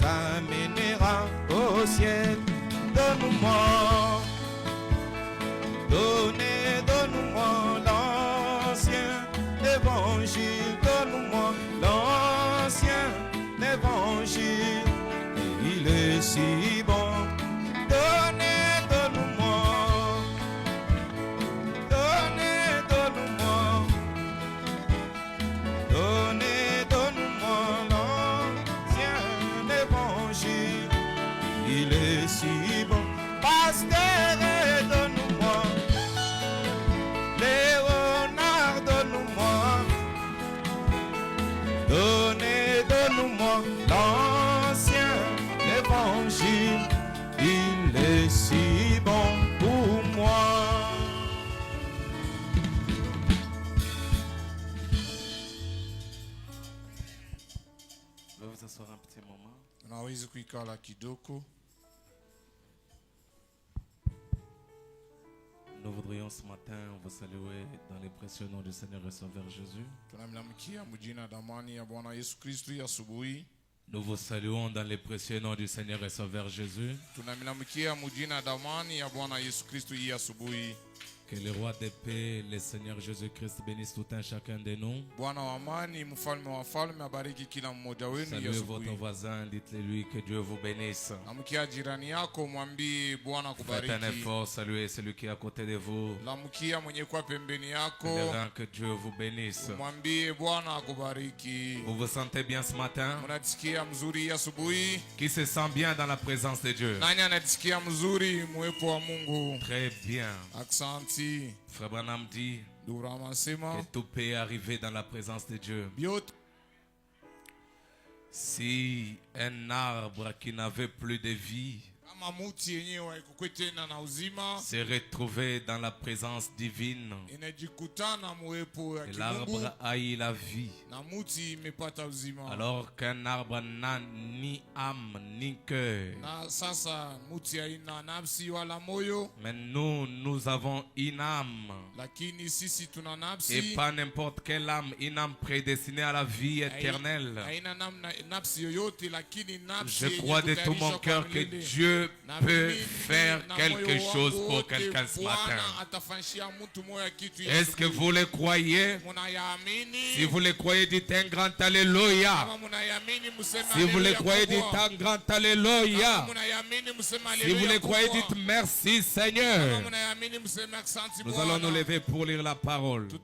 amènera au ciel. Donne-moi, donne-moi l'ancien évangile, donne-moi l'ancien évangile, il est si bon. Si bon, pasteur, donne-moi, Léonard, donne-moi, donne-moi l'ancien évangile, il est si bon pour moi. Je vais vous asseoir un petit moment. Nous voudrions ce matin vous saluer dans les précieux noms du Seigneur et Sauveur Jésus. Nous vous saluons dans les précieux noms du Seigneur et Sauveur Jésus. Que le roi de paix, le Seigneur Jésus-Christ bénisse tout un chacun de nous. Saluez votre voisin, dites-le-lui que Dieu vous bénisse. Faites un effort, saluez celui qui est à côté de vous. Que Dieu vous bénisse. Vous vous sentez bien ce matin? Qui se sent bien dans la présence de Dieu? Très bien. Frère Branham dit que tout peut arriver dans la présence de Dieu. Si un arbre qui n'avait plus de vie s'est retrouvé dans la présence divine, et l'arbre a eu la vie, alors qu'un arbre n'a ni âme ni cœur, mais nous avons une âme, et pas n'importe quelle âme, une âme prédestinée à la vie éternelle. Je crois de tout mon cœur que Dieu peut faire quelque chose pour quelqu'un ce matin. Est-ce que vous le croyez? Si vous le croyez, dites un grand alléluia. Si vous le croyez, dites un grand alléluia. Si vous le croyez, dites merci Seigneur. Nous allons nous lever pour lire la parole. Je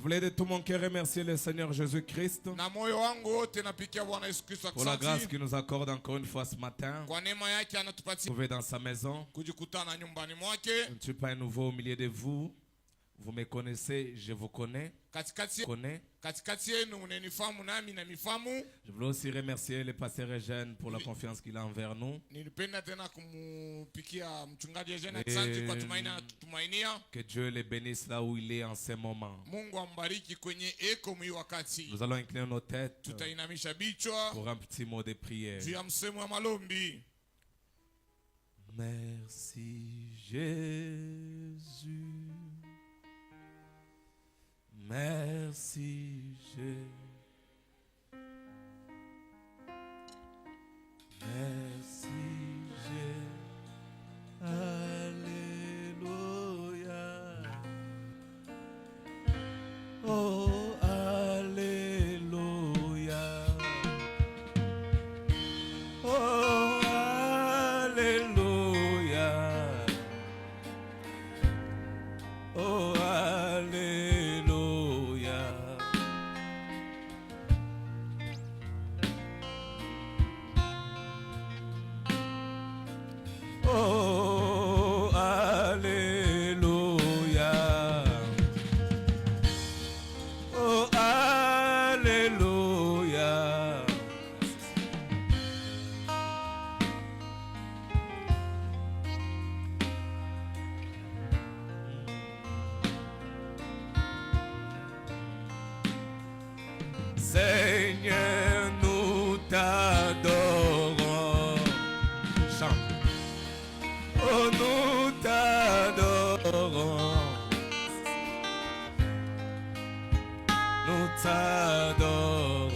voulais de tout mon cœur remercier le Seigneur Jésus-Christ pour la grâce qu'il nous accorde encore une fois ce matin. Trouvé dans sa maison. Je ne suis pas un nouveau au milieu de vous. Vous me connaissez, je vous connais. Je voulais aussi remercier le pasteur Eugène pour la confiance qu'il a envers nous. Et que Dieu le bénisse là où il est en ce moment. Nous allons incliner nos têtes pour un petit mot de prière. Merci Jésus. Merci Jésus. Merci Jésus. Alléluia. Oh, alléluia. Oh, alléluia. Oh, alléluia. Oh, alléluia. Oh, alléluia. Seigneur, nous t'adorons. Chante. Oh, nous t'adorons. Nous t'adorons.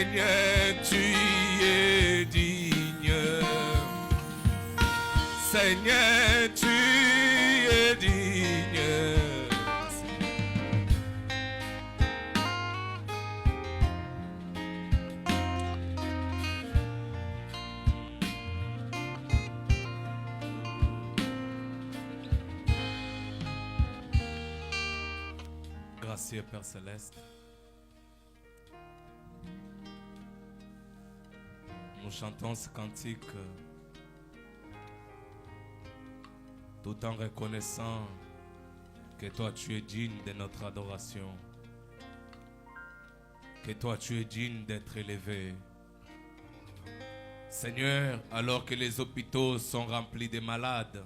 Seigneur, tu es digne. Seigneur, tu es digne. Gracieux Père Céleste, nous chantons ce cantique tout en reconnaissant que toi tu es digne de notre adoration, que toi tu es digne d'être élevé. Seigneur, alors que les hôpitaux sont remplis de malades,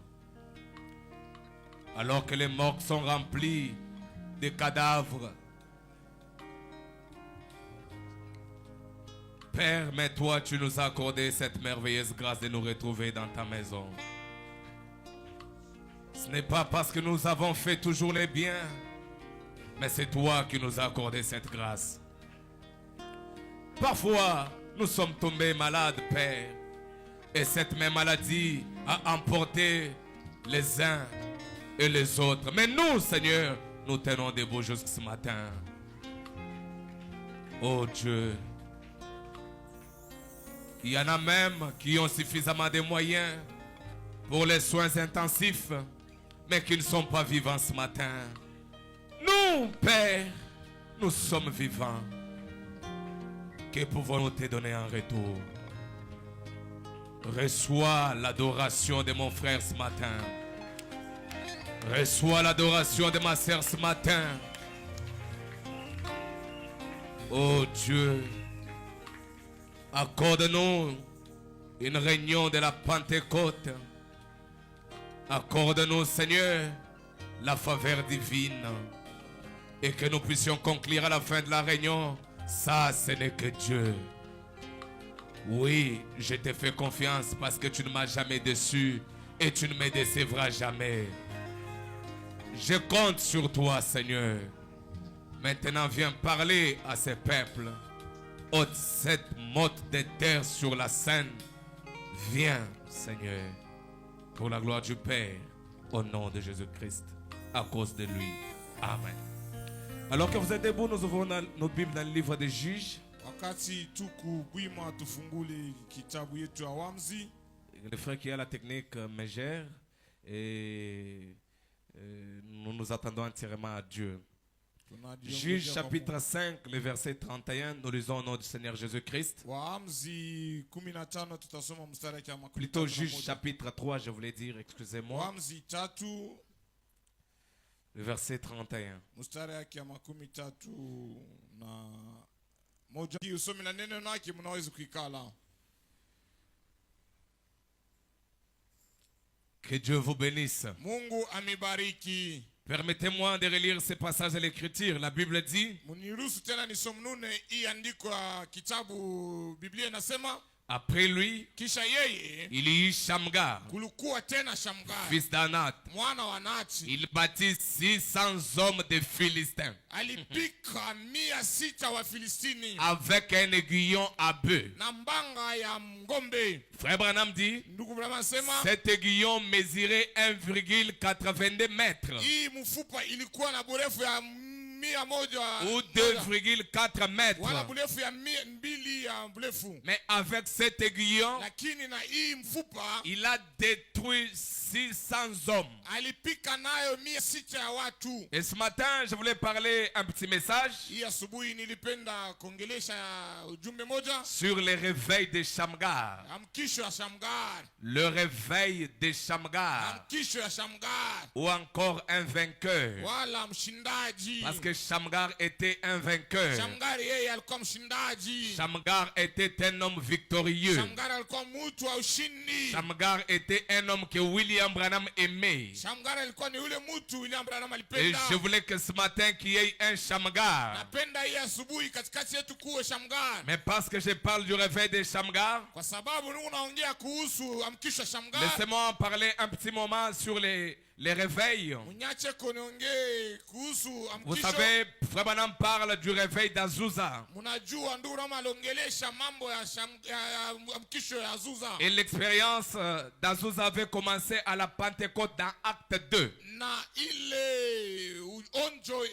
alors que les morgues sont remplis de cadavres, Père, mais toi tu nous as accordé cette merveilleuse grâce de nous retrouver dans ta maison. Ce n'est pas parce que nous avons fait toujours les biens, mais c'est toi qui nous as accordé cette grâce. Parfois, nous sommes tombés malades, Père, et cette même maladie a emporté les uns et les autres. Mais nous, Seigneur, nous tenons debout jusqu'à ce matin. Oh Dieu, il y en a même qui ont suffisamment de moyens pour les soins intensifs, mais qui ne sont pas vivants ce matin. Nous, Père, nous sommes vivants. Que pouvons-nous te donner en retour? Reçois l'adoration de mon frère ce matin. Reçois l'adoration de ma sœur ce matin. Oh Dieu, accorde-nous une réunion de la Pentecôte. Accorde-nous, Seigneur, la faveur divine. Et que nous puissions conclure à la fin de la réunion. Ça, ce n'est que Dieu. Oui, je te fais confiance parce que tu ne m'as jamais déçu et tu ne me décevras jamais. Je compte sur toi, Seigneur. Maintenant, viens parler à ces peuples. Ôte cette motte de terre sur la scène. Viens, Seigneur, pour la gloire du Père, au nom de Jésus-Christ, à cause de lui. Amen. Alors que vous êtes debout, nous ouvrons nos Bibles dans le livre des Juges. Le frère qui a la technique me gère et nous nous attendons entièrement à Dieu. Juges chapitre 5, le verset 31, nous lisons au nom du Seigneur Jésus-Christ. Plutôt Juges chapitre 3, je voulais dire, excusez-moi. Le verset 31. Que Dieu vous bénisse. Permettez-moi de relire ce passage de l'Écriture. La Bible dit: après lui, il y eut Shamgar, fils d'Anat. Il bâtit 600 hommes de Philistins avec un aiguillon à bœuf. Frère Branham dit: cet aiguillon mesurait 1,82 mètres ou 2,4 mètres. Mais avec cet aiguillon, il a détruit 600 hommes. Et ce matin, je voulais parler un petit message sur le réveil de Shamgar. Le réveil de Shamgar. Ou encore un vainqueur. Parce que Shamgar était un vainqueur. Shamgar était un homme victorieux. Shamgar était un homme homme que William Branham aimait. Shamgar alikuwa ni ule mtu William Branham Et alipenda. je voulais que ce matin qu'il y ait un Shamgar. Napenda hii asubuhi katikati yetu kuwe Shamgar. Mais parce que je parle du réveil des Shamgar, Kwa sababu niko naongea kuhusu amkisho Shamgar. laissez-moi en parler un petit moment sur les réveils. Munyache kuniongee kuhusu Vous amkisho. savez, Frère Branham parle du réveil d'Azusa. Munajua ndugu Rama aliongelesha mambo ya amkisho ya Azusa. Et l'expérience d'Azusa avait commencé à la Pentecôte dans Acte 2. Na ile onjo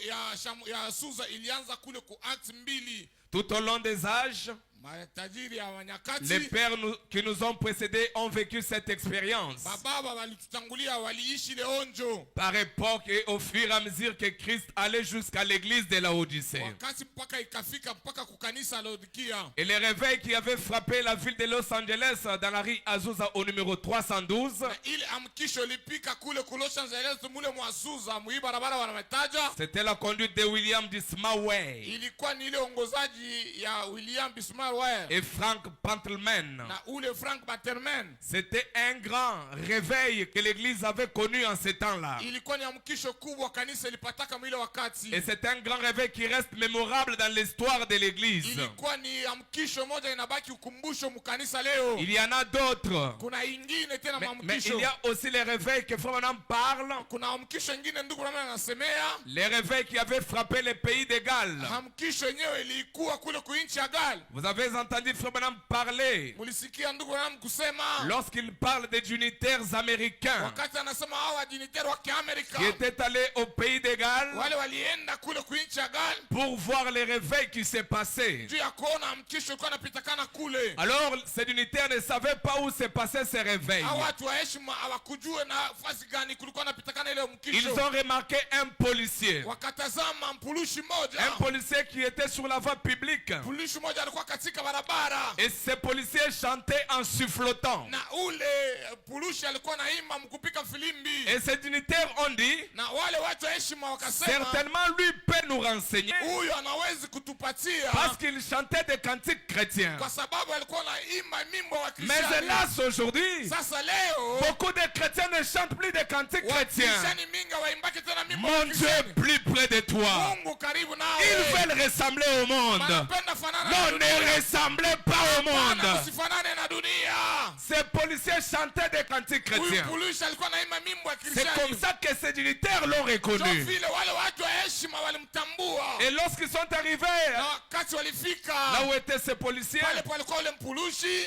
ya Azusa ilianza kule ku Acts 2. Tout au long des âges, Matajiri ya wanyakati. les pères qui nous ont précédés ont vécu cette expérience. Baba walitutangulia waliishi le onjo. Par époque et au fur et à mesure que Christ allait jusqu'à l'église de la Odyssée. Wakati mpaka ikafika mpaka kukanisa Laodikia. Et les réveils qui avaient frappé la ville de Los Angeles dans la rue Azusa au numéro 312. Ile amkisho lipika kule ku Los Angeles mule mwa Azusa muibarabara wanametaja. C'était la conduite de William Dismaway Ilikuwa ni ile ongozaji ya William Bismarck et Frank Pantleman. na ule Frank Batterman. C'était un grand réveil que l'église avait connu en ces temps-là. Ilikuwa ni amkisho kubwa kanisa ilipataka mwile wakati. Et c'est un grand réveil qui reste mémorable dans l'histoire de l'église. Ilikuwa ni amkisho moja inabaki ukumbusho mkanisa leo. Il y en a d'autres. Kuna ingine tena Mais mamkisho. il y a aussi les réveils que Frère Branham parle. Kuna amkisho ingine ndugu Rama anasemea. Les réveils qui avaient frappé les pays de Galles. Amkisho yenyewe ilikuwa kule ku nchi ya Gal. Vous avez entendu Frère Branham parler Mulisikia ndugu Rama kusema lorsqu'il parle des dignitaires américains wakati anasema hawa dignitaires wa Kiamerika qui étaient allés au pays de Galles wale walienda kule ku nchi ya Gal pour voir les réveils qui se passaient. juu ya kuona amkisho ilikuwa inapitakana kule. Alors, ces dignitaires ne savaient pas où se passaient ces réveils. Hawa watu wa heshima hawakujua nafasi gani kulikuwa inapitakana ile Ils mkisho. ont remarqué un policier. Wakatazama mpulushi moja. Un policier qui était sur la voie publique. Mpulushi moja alikuwa katika barabara. Et ce policier chantait en sifflotant. Na ule mpulushi alikuwa naimba mkupika filimbi. Et ces dignitaires ont dit, Na wale watu wa heshima wakasema certainement lui peut nous renseigner huyu anawezi kutupatia parce qu'il chantait des cantiques chrétiens. kwa sababu alikuwa naimba mimbo wa Mais Kristiani. hélas, aujourd'hui, Sasa leo beaucoup de chrétiens ne chantent plus des cantiques chrétiens. Wakristiani mingi waimbaki tena mimbo wa Mon Dieu Kristiani. est plus près de toi. Mungu karibu nawe. Ils veulent ressembler au monde. Wanapenda fanana na Non, dunia. ne ressemblez pas au Hapana, monde. usifanane na dunia. Ces policiers chantaient des cantiques Huyu chrétiens. polisi alikuwa naimba mimbo ya C'est comme Kristiani. ça que ces dignitaires l'ont Ndio reconnu. vile wale watu wa heshima walimtambua. Et lorsqu'ils sont arrivés Na wakati walifika là où étaient ces policiers, pale palikuwa ule mpulushi,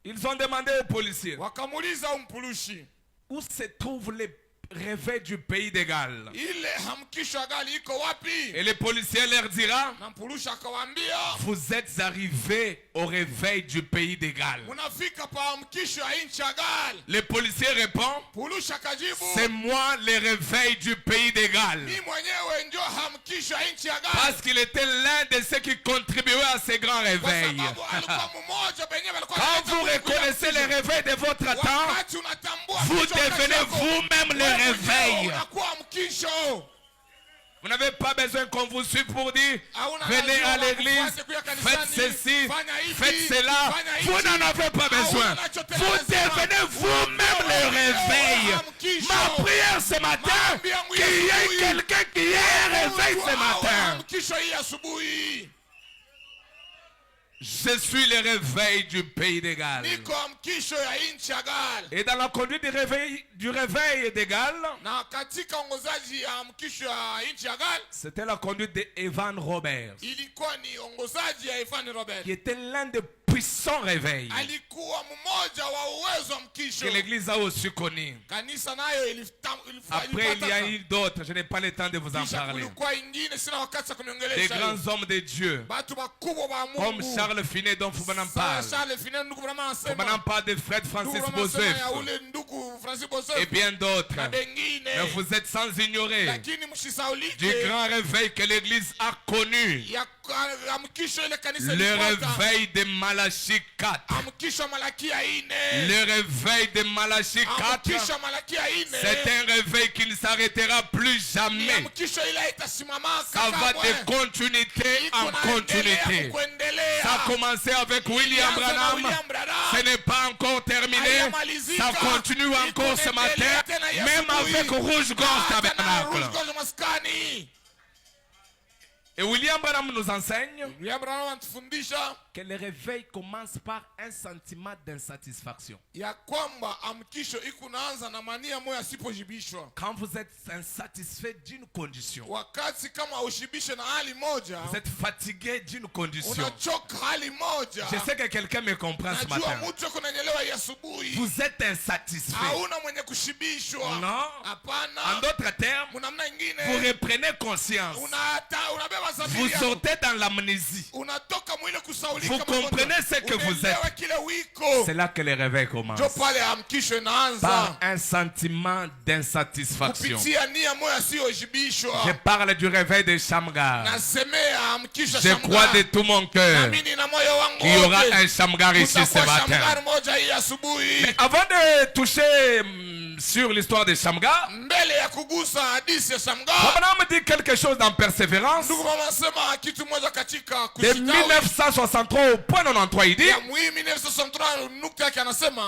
ils ont demandé aux policiers wakamuuliza huyu mpulushi, où se trouvent les réveils du pays de Galles. ile hamkisho ya Gali iko wapi? Et les policiers leur dira, Na mpulushi akawaambia, vous êtes arrivés au réveil du pays de Galles. munafika pa hamkisho ya nchi ya Gali. Les policiers répondent, Mpulushi akajibu, c'est moi le réveil du pays de Galles. mimi mwenyewe ndio hamkisho ya nchi ya Gali. Parce qu'il était l'un de ceux qui contribuaient à ces grands Kwa réveils. sababu alikuwa mmoja penye walikuwa Quand wanaleta vous kukuya reconnaissez les hamkisho. réveils de votre temps, Wakati unatambua vous kichwa devenez chako, vous-même le wewe mwenyewe réveil. unakuwa hamkisho. Vous n'avez pas besoin qu'on vous suive pour dire, Hauna venez lazima à l'église, wakufuate kuja kanisani, faites ceci, fanya hivi, faites cela. fanya hivi. Vous n'en avez pas besoin. Hauna chochote Vous lazima. devenez vous-même le réveil. Hamkisho. Ma prière ce matin, Maombi yangu qu'il ya y ait asubuhi. quelqu'un qui ait un réveil ce matin. Hamkisho hii asubuhi. Je suis le réveil du pays de Galles. Niko hamkisho ya nchi ya Gali. Et dans la conduite du réveil de Galles, Na katika ongozaji ya hamkisho ya nchi ya Gali, c'était la conduite de Evan Roberts, ilikuwa ni ongozaji ya Evan Robert. qui était l'un des puissants réveils Alikuwa mmoja wa uwezo wa mkisho. que l'Église a aussi connu. Kanisa nayo Après, il y a eu d'autres, je n'ai pas le temps de vous en kisha parler. kulikuwa ingine, sina wakati wa Des kuniongelesha. grands hommes de Dieu, Batu bakubwa ba comme Mungu. Charles Finet, dont Foubanan parle. Charles Finet ndugu vraiment anasema. Foubanan parle de Fred Francis Ndugu vraiment anasema ya Bosef ule ndugu Francis et Bosef. bien d'autres. Na bengine. Mais vous êtes sans ignorer Lakini msisaulike. du grand réveil que l'Église a connu. Ya amkisho ile kanisa Le ilifuata. réveil de Malachie 4. Amkisho Malakia 4. Le réveil de Malachie 4. Amkisho Malakia 4. C'est un réveil qui ne s'arrêtera plus Ni jamais. amkisho ile itasimama Ça va de continuité en continuité. Ça a commencé avec William Branham. Ce n'est pas encore terminé. Ça continue encore ce matin. Même avec Rouge Gorge Tabernacle. Et William Branham nous enseigne que le réveil commence par un sentiment d'insatisfaction. Quand vous êtes insatisfait d'une condition, vous êtes fatigué d'une condition. Je sais que quelqu'un me comprend ce matin. Vous êtes insatisfait. Non. En d'autres termes, vous reprenez conscience. Vous sortez dans l'amnésie. Vous comprenez ce que vous êtes. C'est là que le réveil commence. Par un sentiment d'insatisfaction. Je parle du réveil de Shamgar. Je crois de tout mon cœur qu'il y aura un Shamgar ici ce matin. Mais avant de toucher sur l'histoire de Shamgar, on me dit quelque chose dans Persévérance. De 1963 au point 93, il dit.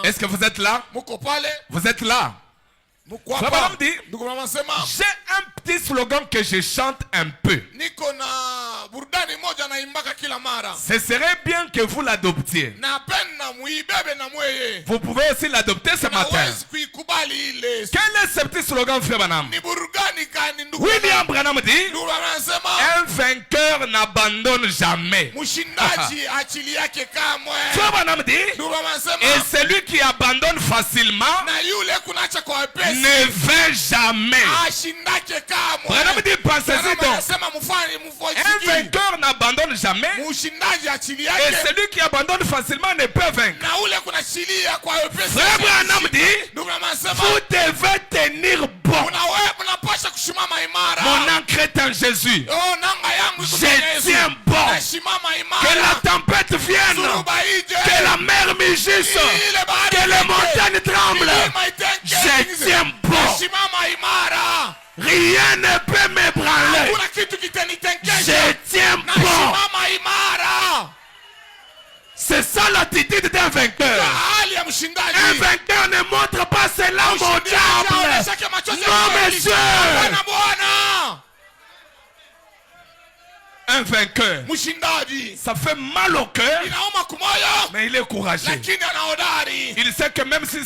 Est-ce que vous êtes là? Vous êtes là? J'ai un petit slogan que je chante un peu. Ce serait bien que vous l'adoptiez. Vous pouvez aussi l'adopter ce matin. Quel est ce petit slogan, frère Branham? William Branham dit: un vainqueur n'abandonne jamais. Frère Branham dit: et celui qui abandonne facilement ne vainc jamais. Branham dit: pensez-y donc. Un vainqueur n'abandonne jamais. Et celui qui abandonne facilement ne peut vaincre. Frère Branham dit: vous devez tenir bon. Mon ancre est en Jésus. Je tiens bon. Que la tempête vienne. Que la mer mugisse. Que les montagnes tremblent. Je tiens bon. Rien ne peut m'ébranler. Je tiens bon. C'est ça l'attitude d'un vainqueur. Un vainqueur ne montre pas ses larmes au diable. Non, monsieur. Un vainqueur, ça fait mal au cœur, mais il est courageux. Il sait que même si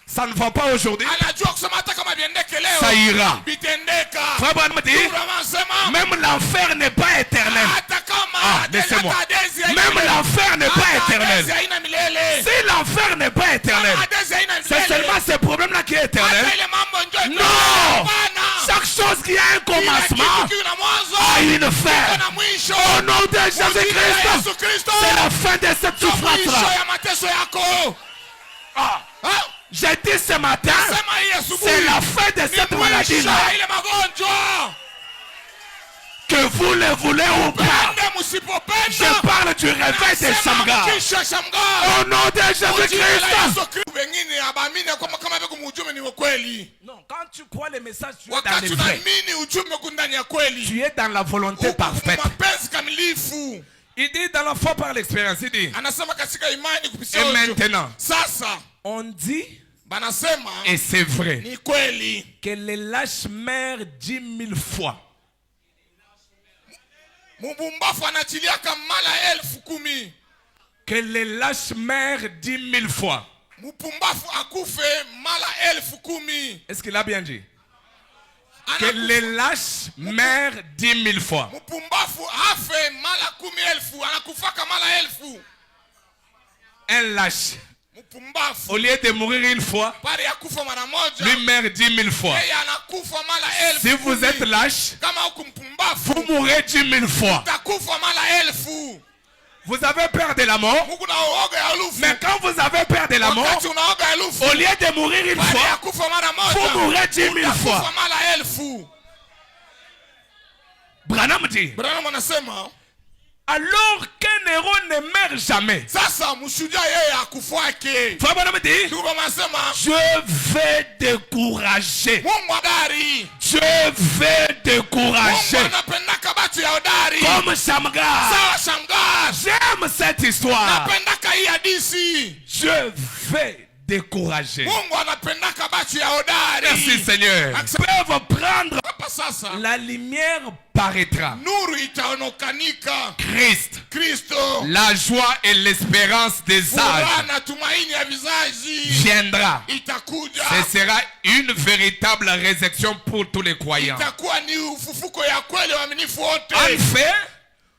ça ne va pas aujourd'hui, ça ira. Frère Branham dit: même l'enfer n'est pas éternel. Laissez-moi. Même l'enfer n'est pas éternel. Si l'enfer n'est pas éternel, c'est seulement ce problème-là qui est éternel. Non! Chaque chose qui a un commencement a une fin. Au nom de Jésus-Christ, c'est la fin de cette souffrance-là. J'ai dit ce matin, c'est la fin de cette maladie-là. Que vous le voulez ou pas, je parle du réveil de Shamgar. Au nom de Jésus-Christ. Non, quand tu crois le message, tu es dans le vrai. Tu es dans la volonté parfaite. Il dit dans la foi par l'expérience, il dit: et maintenant, on dit, et c'est vrai, que les lâches meurent 10 000 fois. Que les lâches meurent 10 000 fois. Est-ce qu'il a bien dit? Que les lâches meurent 10 000 fois. Un lâche, au lieu de mourir une fois, lui meurt 10 000 fois. Si vous êtes lâche, vous mourrez 10 000 fois. Vous avez peur de la mort, mais quand vous avez peur de la mort, au lieu de mourir une fois, vous mourrez 10 000 fois. Branham dit: alors qu'un héros ne meurt jamais. Branham dit: je vais décourager. Je vais décourager. Comme Shamgar. j'aime cette histoire. napendaka hii hadithi. Je vais décourager. Mungu anapendaka batu ya hodari. Merci Seigneur. Peuvent prendre Hapa sasa la lumière paraîtra. nuru itaonokanika. Christ, Kristo, la joie et l'espérance des furaha âges na tumaini ya vizazi viendra. itakuja. Ce sera une véritable résurrection pour tous les croyants. Itakuwa ni ufufuko ya kweli waaminifu wote. En fait,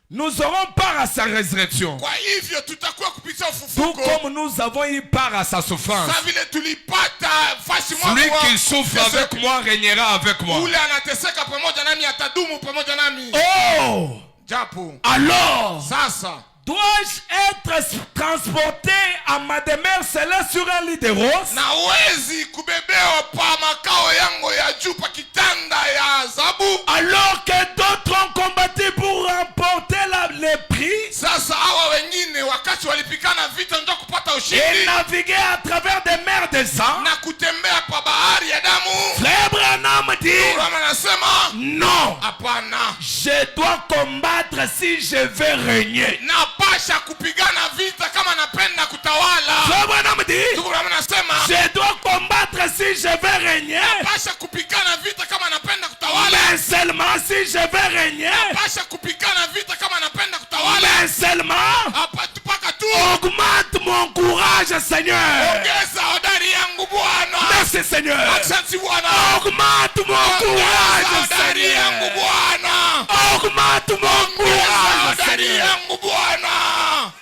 nous aurons part à sa résurrection. Kwa hivyo tutakuwa kupitia Tout ufufuko. comme nous avons eu part à sa souffrance. Sa vile tulipata fasi Celui mwa qui souffre avec moi régnera avec moi. ule anateseka pamoja nami atadumu pamoja nami. Oh! Japo Alors, sasa dois-je être transporté à ma demeure céleste sur un lit de rose? nawezi kubebewa pa makao yangu ya juu pa kitanda ya zabu. Alors que d'autres ont combattu pour remporter le prix Sasa hawa wengine wakati walipikana vita ndio kupata et ushindi naviguer à travers des mers de sang. na kutembea pa bahari ya damu. Frère Branham dit Rama anasema non, hapana, je dois combattre si je veux régner. napasha kupigana vita kama napenda kutawala. Frère Branham dit Rama anasema je dois combattre si je veux régner, napasha kupigana vita kama napenda kutawala. mais seulement si je veux régner, Napasha kupigana vita kama napenda kutawala. mais seulement Hapa tupaka tu augmente mon courage, Seigneur. ongeza hodari yangu Bwana. Merci, Seigneur. Asante Bwana. Augmente mon Ongeza courage, hodari yangu Seigneur. Bwana. Augmente mon Ongeza courage, hodari Seigneur. yangu Bwana.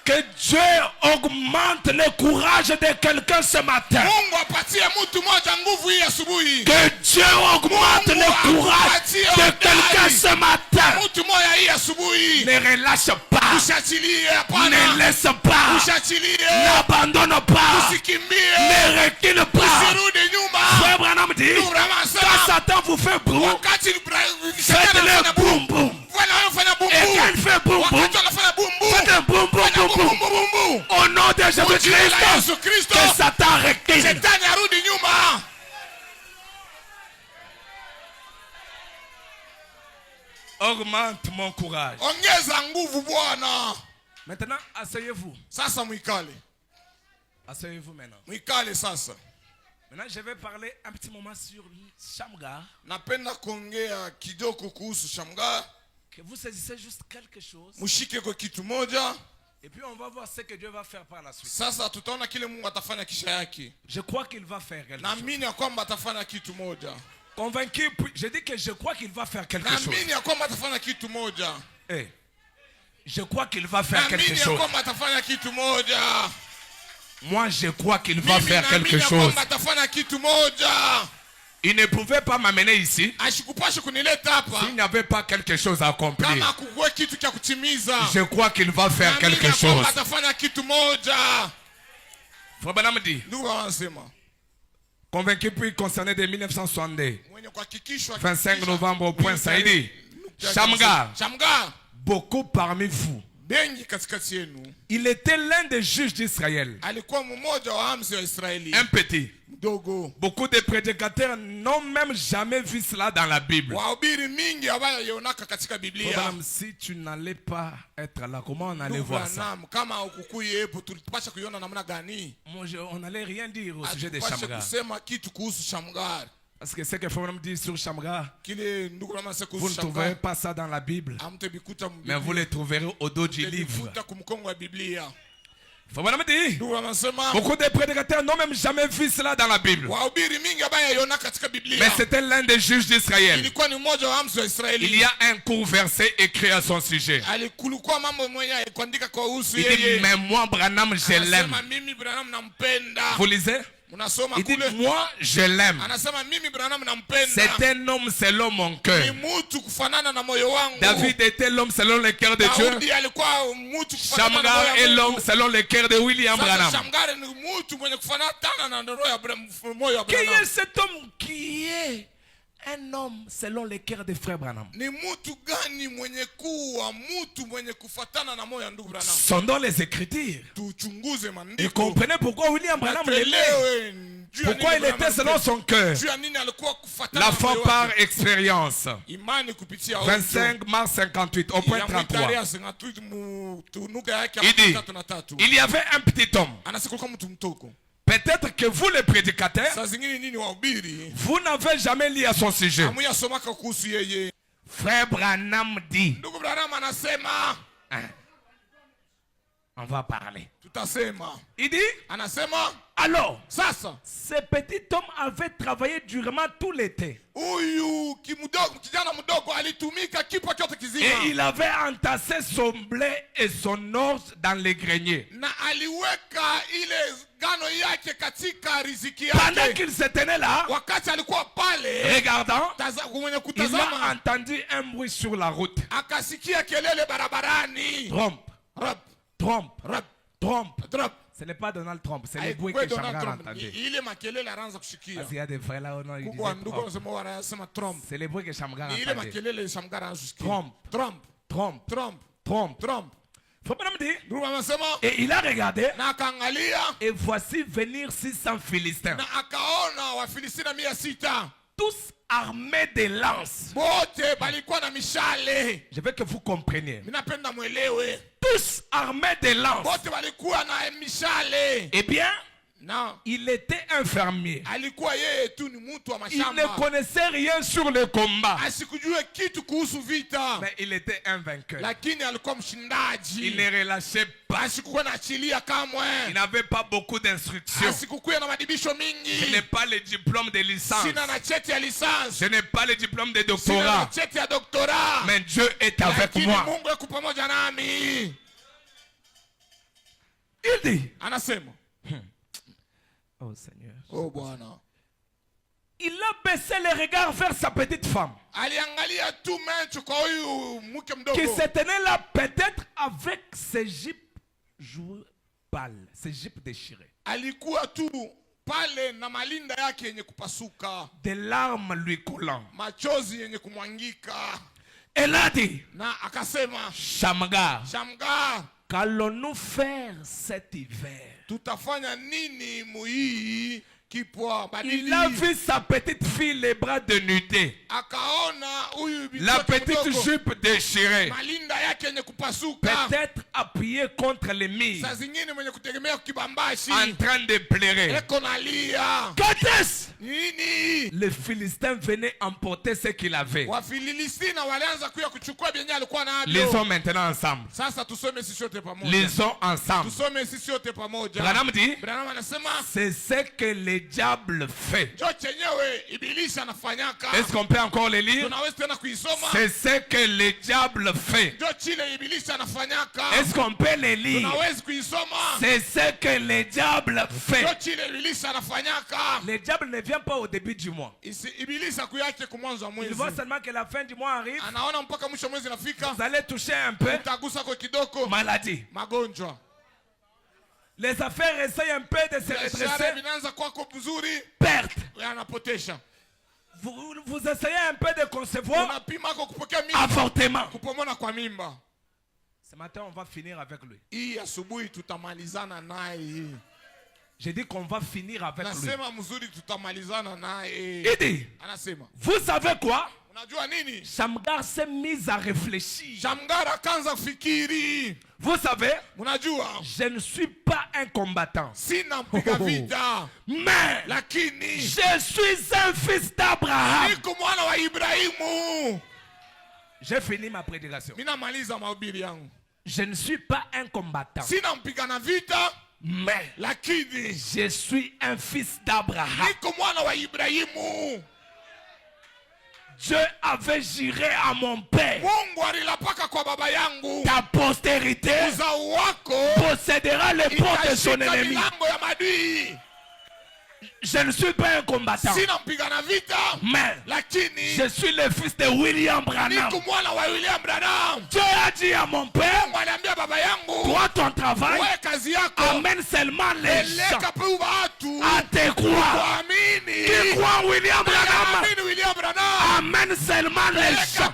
Que Dieu augmente le courage de quelqu'un ce matin. Mungu apatie mtu mmoja nguvu hii asubuhi. Que Dieu augmente le courage de quelqu'un ce matin. Mtu mmoja hii asubuhi. Ne relâche pas. Usiachilie, hapana. Ne laisse pas. Usiachilie. N'abandonne pas. Usikimbie. Ne recule pas. Usirudi nyuma. Frère Branham dit, quand Satan vous fait boum, Wakati faites-le boum boum. Et quand il fait boum boum, faites un boum boum boum boum. Au nom de Jésus-Christ, que Satan recule. Shetani arudi nyuma. Augmente mon courage. Ongeza nguvu Bwana. Maintenant, asseyez-vous. Sasa mwikale. Asseyez-vous maintenant. Mwikale sasa. Maintenant, je vais parler un petit moment sur Shamgar. Napenda kuongea kidogo kuhusu Shamgar. Que vous saisissez juste quelque chose. Mushike kwa kitu moja. Et puis on va voir ce que Dieu va faire par la suite. Sasa tutaona kile Mungu atafanya kisha yake. Je crois qu'il va faire quelque chose. Naamini ya kwamba atafanya kitu moja. Convaincu, je dis que je crois qu'il va faire quelque chose. Naamini ya kwamba atafanya kitu moja. Eh, je crois qu'il va faire quelque Naamini ya chose. kwamba atafanya kitu moja. Moi, je crois qu'il va Mimi faire naamini quelque ya chose. kwamba atafanya kitu moja. Il ne pouvait pas m'amener ici Ashikupashi kunileta hapa s'il n'y avait pas quelque chose à accomplir. kama kukuwe kitu cha kutimiza. Je crois qu'il va faire Naamini quelque ya kwamba chose. atafanya kitu moja. Frère Branham dit, Ndugu wanasema convaincu puis concerné de 1962, mwenye kuhakikishwa 25 novembre au point Saïdi, Shamgar, Shamgar beaucoup parmi vous, bengi katikati yenu il était l'un des juges d'Israël, alikuwa mmoja wa amzi wa Israeli un petit. mdogo. Beaucoup de prédicateurs n'ont même jamais vu cela dans la Bible. Wahubiri mingi ambayo yonaka katika Biblia. Madame, si tu n'allais pas être là, comment on allait Ndugu voir ça? Branham, kama ukukuyepo tulipasha kuiona namna gani? On n'allait rien dire au sujet de Hatupashe Shamgar. kusema kitu kuhusu Shamgar. Parce que ce que Frère Branham dit sur Shamgar, Kile ndugu Branham sema vous kuhusu ne trouverez Shamgar. pas ça dans la Bible, Hamtabikuta mais vous le trouverez au dos du livre. Mtabikuta kumkongo wa Biblia. Frère Branham dit, Ndugu Branham sema beaucoup de prédicateurs n'ont même jamais vu cela dans la Bible. wahubiri mingi ambayo yonaka katika Biblia. Mais c'était l'un des juges d'Israël. Ilikuwa ni mmoja wa amzi wa Il Israeli. y a un court verset écrit à son sujet. Alikulikuwa mambo mmoja kuandika kwa uhusu Il dit, yeye. mais moi, Branham, je l'aime. Anasema mimi Branham nampenda. Vous lisez? Unasoma Il dit, kule. moi, je l'aime. Anasema mimi Branham nampenda. C'est un homme selon mon cœur. Ni mtu kufanana na moyo wangu. David était l'homme selon le cœur de Dieu. Daudi alikuwa mtu kufanana na Shamgar moyo est wa l'homme Mungu. selon le cœur de William Sasa Branham. Shamgar ni mtu mwenye kufanana na roho ya moyo wa Qui est Branham. cet homme qui est un homme selon le cœur de frère Branham? Ni mtu gani mwenye kuwa mtu mwenye kufatana na moyo wa ndugu Branham? Sondons les Écritures. Tuchunguze Et maandiko. comprenez pourquoi William Branham l'aimait. Tuelewe Pourquoi il était selon son cœur? L'enfant par expérience. 25 mars 58, au point 33. Il dit, il y avait un petit homme. Peut-être que vous les prédicateurs, vous n'avez jamais lu à son sujet. Frère Branham dit, on va parler. Il dit, alors, ce petit homme avait travaillé durement tout l'été. Et il avait entassé son blé et son orge dans les greniers. Pendant qu'il se tenait là, regardant, il a entendu un bruit sur la route. Trompe. Ce n'est pas Donald Trump, c'est le bruit que Shamgar a entendu. Parce qu'il y a des frères là où ils disaient Trump. C'est le bruit que Shamgar a entendu. Trompe. Et il a regardé. Et voici venir 600 Philistins. Tous armés de lances. Je veux que vous compreniez. Tous armés de lances. Eh bien, il était un fermier. Il ne connaissait rien sur le combat. Mais il était un vainqueur. Il ne relâchait pas. Il n'avait pas beaucoup d'instructions. Je n'ai pas le diplôme de licence. Je n'ai pas le diplôme de doctorat. Mais Dieu est avec moi. Il dit, oh Seigneur. Oh Bwana. Il a baissé les regards vers sa petite femme. Qui se tenait là peut-être avec ses jupes pâles, ses jupes déchirées. Des larmes lui coulant. Elle a dit, Shamgar, qu'allons-nous faire cet hiver? Il a vu sa petite fille les bras dénudés. La petite jupe déchirée. Peut-être appuyée contre les murs. En train de pleurer. Quand est-ce les Philistins venaient emporter ce qu'il avait? Lisons maintenant ensemble. Lisons ensemble. Branham dit, c'est ce que les diable fait. Est-ce qu'on peut encore le lire? C'est ce que le diable fait. Est-ce qu'on peut le lire? C'est ce que le diable fait. Le diable ne vient pas au début du mois. Il voit seulement que la fin du mois arrive. Vous allez toucher un peu maladie. Les affaires essayent un peu de se redresser. Perte. Vous essayez un peu de concevoir. Avortement. Ce matin, on va finir avec lui. J'ai dit qu'on va finir avec lui. Il dit, vous savez quoi? Shamgar s'est mis à réfléchir. Vous savez, je ne suis pas un combattant. Mais je suis un fils d'Abraham. J'ai fini ma prédication. Je ne suis pas un combattant. Mais je suis un fils d'Abraham. Dieu avait juré à mon père, ta postérité possédera les portes de son ennemi. Je ne suis pas un combattant, mais je suis le fils de William Branham. Dieu a dit à mon père, toi ton travail, amène seulement les gens à te croire. Qui croit William Branham? Amène seulement les gens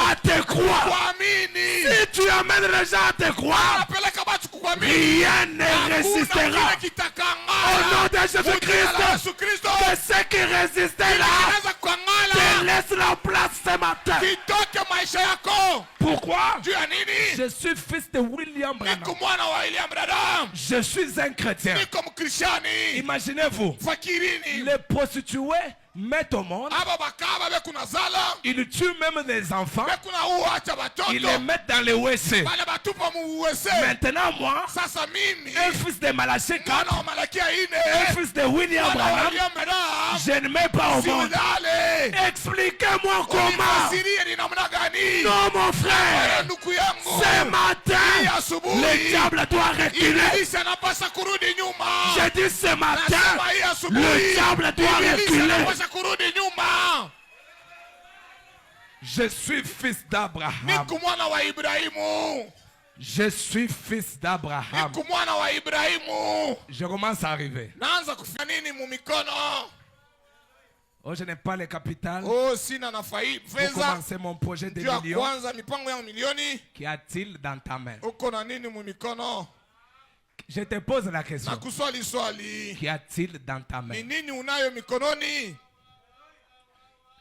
à te croire. Si tu amènes les gens à te croire, famille. Rien ne Hakuna résistera kile au kitakang'ala. nom de Jésus-Christ. Jésus-Christ. Que ce qui résistait là, Kinaweza kung'ala. te laisse la place ce matin. Kitoke maisha yako. Pourquoi? Juu ya nini? Je suis fils de William Branham. Niko mwana wa William Branham. Je suis un chrétien. Niko mkristiani. Imaginez-vous, Fakirini. les prostituées mettent au monde, Aba bakaba bekunazala. ils tuent même des enfants, Bekuna uacha ils les batoto. mettent dans les WC. Bale batupa mu USA. Maintenant, moi, Sasa mimi. un fils de Malachie 4, Mwana wa Malakia un ine. fils de William Mwana wa Branham, William Branham. je ne mets pas au monde. Siudale. Expliquez-moi comment. Unifasirie ni namna gani? Non, mon frère, Ndugu yangu. ce matin, Hii asubuhi. le diable doit reculer. Ibilisi anapasa kurudi nyuma. J'ai dit ce matin, Nasema hii asubuhi. le diable doit Ibilisi reculer. anapasa kurudi nyuma. Je suis fils d'Abraham. Niko mwana wa Ibrahimu. Je suis fils d'Abraham. Niko mwana wa Ibrahimu. Je commence à arriver. Naanza kufanya nini mu mikono? Oh, je n'ai pas le capital Oh, sina na pour fedha. commencer mon projet de Juu ya millions. kwanza mipango yangu milioni. Qu'y a-t-il dans ta main? Uko na nini mu mikono? Je te pose la Na question. kuswali swali. Qu'y a-t-il dans ta Ni main? nini unayo mikononi?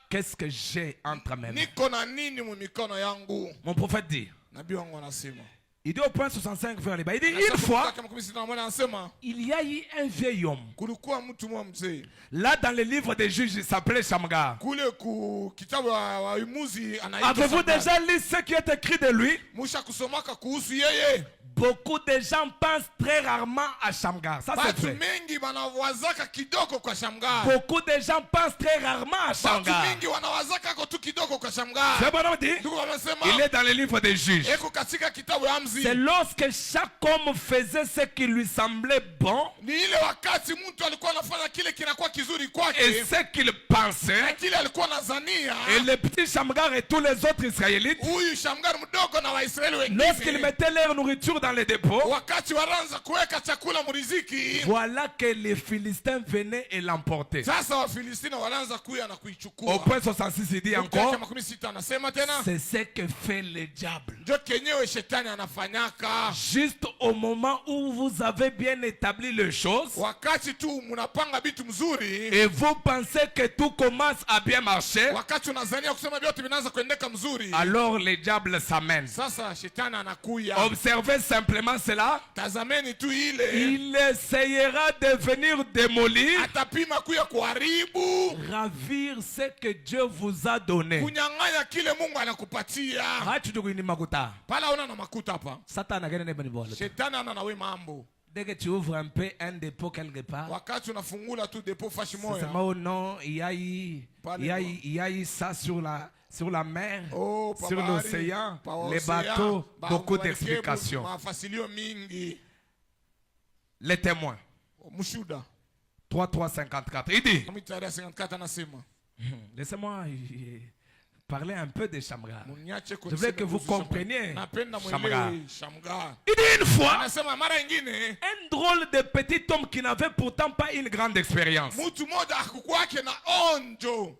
Qu'est-ce que j'ai entre mes mains? Niko na nini mu mikono yangu? Mon prophète dit, Nabii wangu anasema. il dit au point 65 vers les bas, il dit, Anasema une fois, kutaka makumi sita na moja anasema il y a eu un vieil homme. kulikuwa mtu mmoja mzee. Là, dans le livre des juges, il s'appelait Shamgar. Kule ku kitabu wa Waamuzi anaitwa Avez-vous Shamgar. déjà lu ce qui est écrit de lui? Musha kusomaka kuhusu yeye. Beaucoup de gens pensent très rarement à Shamgar. Ça, c'est Batu vrai. mengi wanawazaka kidogo kwa Shamgar. Beaucoup de gens pensent très rarement à Batu Shamgar. mengi wanawazaka ko tu kidogo kwa Shamgar. C'est bon, on dit? Ndugu wamesema Il est dans le livre des juges. eko katika kitabu ya Amzi. C'est lorsque chaque homme faisait ce qui lui semblait bon Ni ile wakati mtu alikuwa anafanya kile kinakuwa kizuri et kwake. ce qu'il pensait. Na kile alikuwa anazania. Et le petit Shamgar et tous les autres Israélites, Huyu Shamgar mdogo na Waisraeli lorsqu'ils wengine. mettaient leur nourriture dans les dépôts, Wakati wanaanza kuweka chakula muriziki. voilà que les Philistins venaient et l'emportaient. Sasa Wafilistina wanaanza kuya na Au kuichukua. point 66, il dit Ukitaka encore, makumi sita anasema tena. c'est ce que fait le diable. Ndio kenyewe shetani anafanyaka. Juste au moment où vous avez bien établi les choses Wakati tu munapanga bitu mzuri. et vous pensez que tout commence à bien marcher, Wakati unazania kusema vyote vinaanza kuendeka mzuri. alors le diable s'amène. Sasa shetani anakuya. Observez simplement cela. Tazameni tu ile. Il essayera de venir démolir, Atapima kuya kuharibu. ravir ce que Dieu vous a donné. Kunyang'anya kile Mungu anakupatia. Pala una na makuta hapa. Shetani ana nawe mambo. Dès que tu ouvres un peu un dépôt quelque part, Wakati unafungula tu depo fashi c'est moya. seulement au nom, il y a eu ça sur la mer, Oh, sur pabahari, l'océan, pa les océan, bateaux, ba- beaucoup ba- d'explications. mafasilio mingi. Les témoins, Mshuda. 3:54. Il dit, Kama tayari 54 anasema. laissez-moi parler un peu de Shamgar. Muniache Je kusema veux que vous kuhusu Shamgar. compreniez Napenda Shamgar. mwelewe Shamgar. Il dit une fois, Anasema mara ingine un drôle de petit homme qui n'avait pourtant pas une grande expérience. mtu mmoja hakukwake na onjo,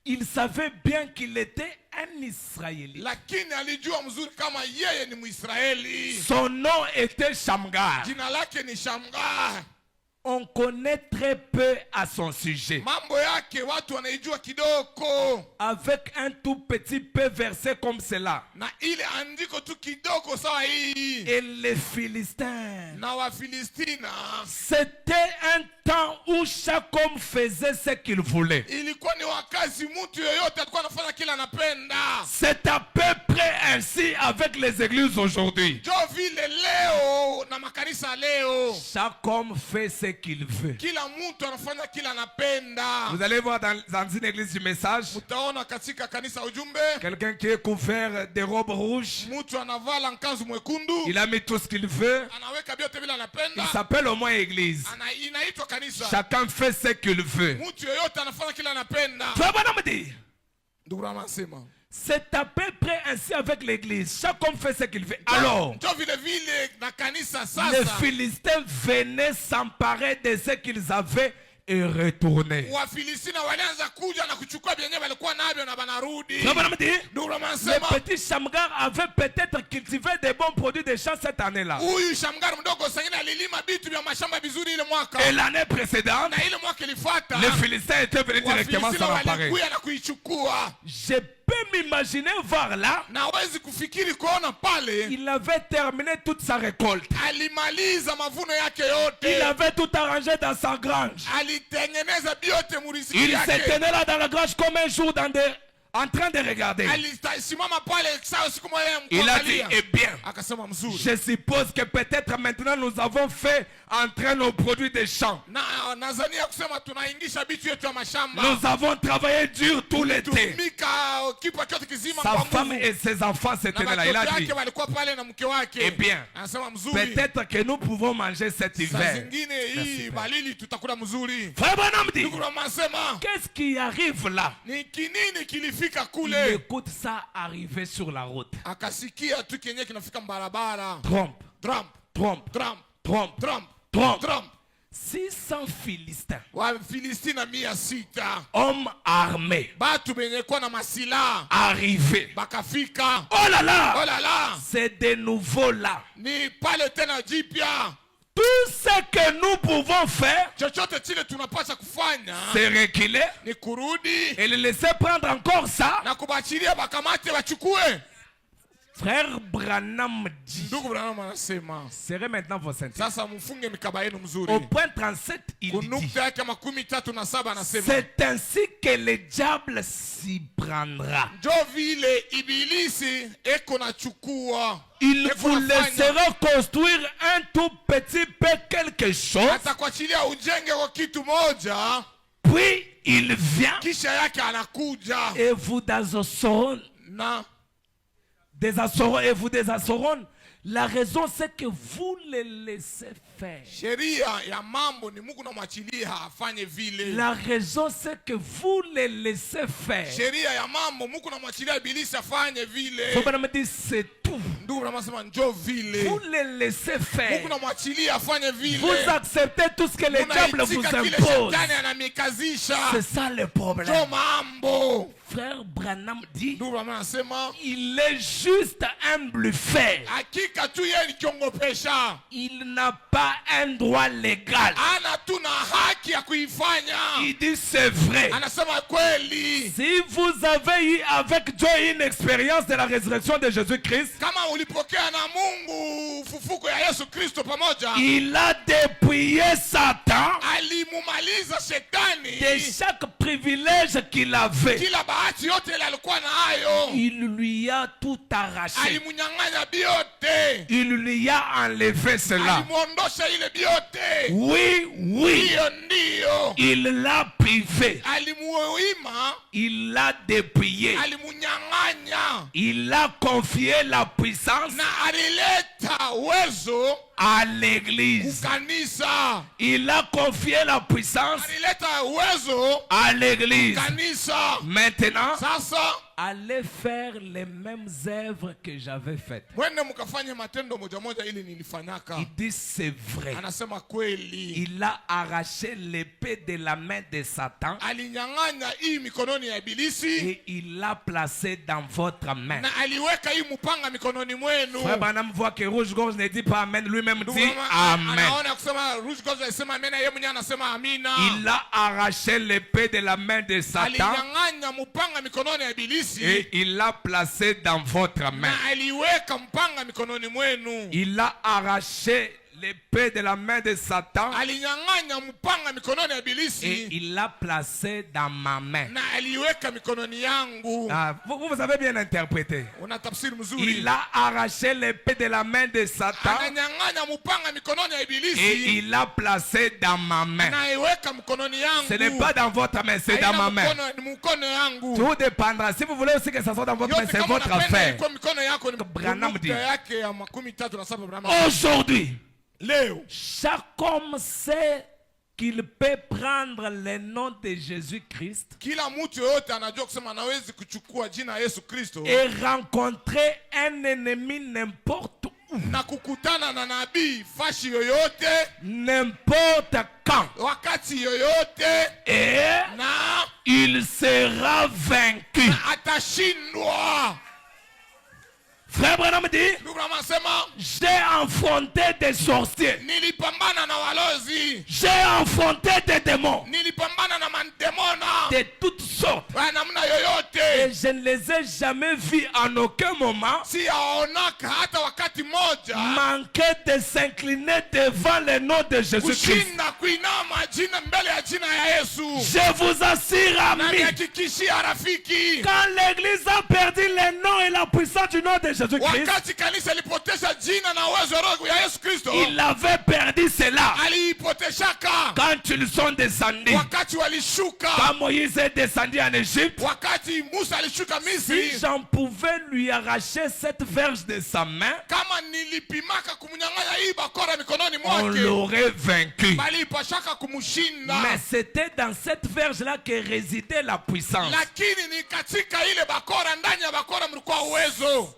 Il savait bien qu'il était un Israélite. lakini alijua mzuri kama yeye ni Mwisraeli. Son nom était Shamgar. Jina lake ni Shamgar. On connaît très peu à son sujet. Mambo yake watu wanaijua kidogo. Avec un tout petit peu versé comme cela. Na ile andiko tu kidogo sawa hii. Et les Philistins. Na Wafilistina. C'était un temps où chaque homme faisait ce qu'il voulait. Ilikuwa ni wakati mtu yoyote alikuwa anafanya kila anapenda. C'est à peu près ainsi avec les églises aujourd'hui. Jo vile leo na makanisa leo. Chaque homme fait ce qu'il veut. Kila mtu anafanya kila anapenda. Vous allez voir dans une église du message, Mutaona katika kanisa ujumbe. quelqu'un qui est couvert de robes rouges. Mtu anavala nkanzu mwekundu. Il a mis tout ce qu'il veut. Anaweka vyote vile Il anapenda. s'appelle au moins église. Inaitwa kanisa. Chacun fait ce qu'il veut. Mtu yoyote anafanya kila anapenda. Ndugu anasema. C'est à peu près ainsi avec l'église. Chaque homme fait ce qu'il veut. Alors, Ndio vile vile na kanisa les sasa. Philistins venaient s'emparer de ce qu'ils avaient et retourner. Le petit Shamgar avait peut-être cultivé des bons produits de champs cette année-là. Et l'année précédente, les Philistins étaient venus directement s'en emparer. Je peux m'imaginer voir là, il avait terminé toute sa récolte. Il avait tout arrangé dans sa grange. Il se tenait là dans la grange comme un jour en train de regarder. Il a dit, eh bien, je suppose que peut-être maintenant nous avons fait entrer nos produits des champs. Nous avons travaillé dur tout l'été. Sa femme et ses enfants se tenaient là. Il a dit, eh bien, peut-être que nous pouvons manger cet hiver. Frère Branham dit, qu'est-ce qui arrive là? Il écoute ça arriver sur la route. Trompe. 600 Philistins. Hommes armés. Arrivés. Oh là là. C'est de nouveau là. Tout ce que nous pouvons faire, c'est reculer et le laisser prendre encore ça. Frère Branham dit, serrez maintenant vos ceintures. Au point 37, il dit, c'est ainsi que le diable s'y prendra. Il vous laissera construire un tout petit peu quelque chose. Puis il vient et vous désasseront. La raison c'est que vous les laissez faire. La raison c'est que vous les laissez faire. Faut pas me dire c'est tout. Vous les laissez faire. Vous acceptez tout ce que le diable vous impose. C'est ça le problème. Frère Branham dit, il est juste un bluffeur. Il n'a pas un droit légal. Il dit c'est vrai. Si vous avez eu avec Dieu une expérience de la résurrection de Jésus-Christ, il a dépouillé Satan de chaque privilège qu'il avait. Il lui a tout arraché. Il lui a enlevé cela. Oui. Il l'a privé. Il l'a dépouillé. Il a confié la puissance à l'église. Il a confié la puissance à l'église. Maintenant, allez faire les mêmes œuvres que j'avais faites. Il dit c'est vrai. Il a arraché l'épée de la main de Satan et il l'a placé dans votre main. Frère Branham voit que rouge-gorge ne dit pas amen, lui-même dit amen. Il a arraché l'épée de la main de Satan et il l'a placé dans votre main. Il a arraché l'épée de la main de Satan et il l'a placé dans ma main. Vous avez bien interprété. Il a arraché l'épée de la main de Satan et il l'a placé dans ma main. Ce n'est pas dans votre main, c'est dans ma main. Tout dépendra. Si vous voulez aussi que ça soit dans votre main, c'est votre affaire. Branham dit, aujourd'hui, chaque homme sait qu'il peut prendre le nom de Jésus-Christ et rencontrer un ennemi n'importe où. Na kukutana na nabii fashi yoyote. N'importe quand. Wakati yoyote. Et il sera vaincu. Na atashindwa. Frère Branham dit, j'ai affronté des sorciers. J'ai affronté des démons. De toutes sortes. Et je ne les ai jamais vus en aucun moment manquer de s'incliner devant le nom de Jésus-Christ. Je vous assure, amis, quand l'église a perdu le nom et la puissance du nom de Jésus-Christ, il avait perdu cela quand ils sont descendus. Quand Moïse est descendu en Égypte, si j'en pouvais lui arracher cette verge de sa main, on l'aurait vaincu. Mais c'était dans cette verge-là que résidait la puissance.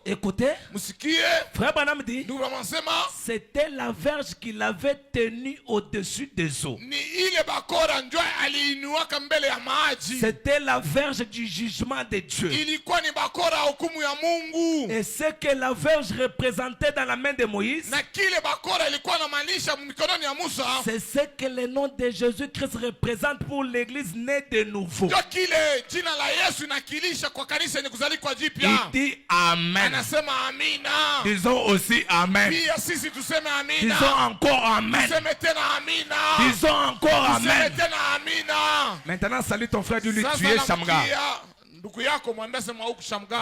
Écoutez, Frère Branham dit, c'était la verge qu'il avait tenue au-dessus des eaux. C'était la verge du jugement de Dieu. Et ce que la verge représentait dans la main de Moïse, c'est ce que le nom de Jésus-Christ représente pour l'église née de nouveau. Il dit Amen. Disons aussi Amen. Disons encore Amen. Disons encore Amen. Maintenant, salue ton frère, dis-lui tu es Shamgar.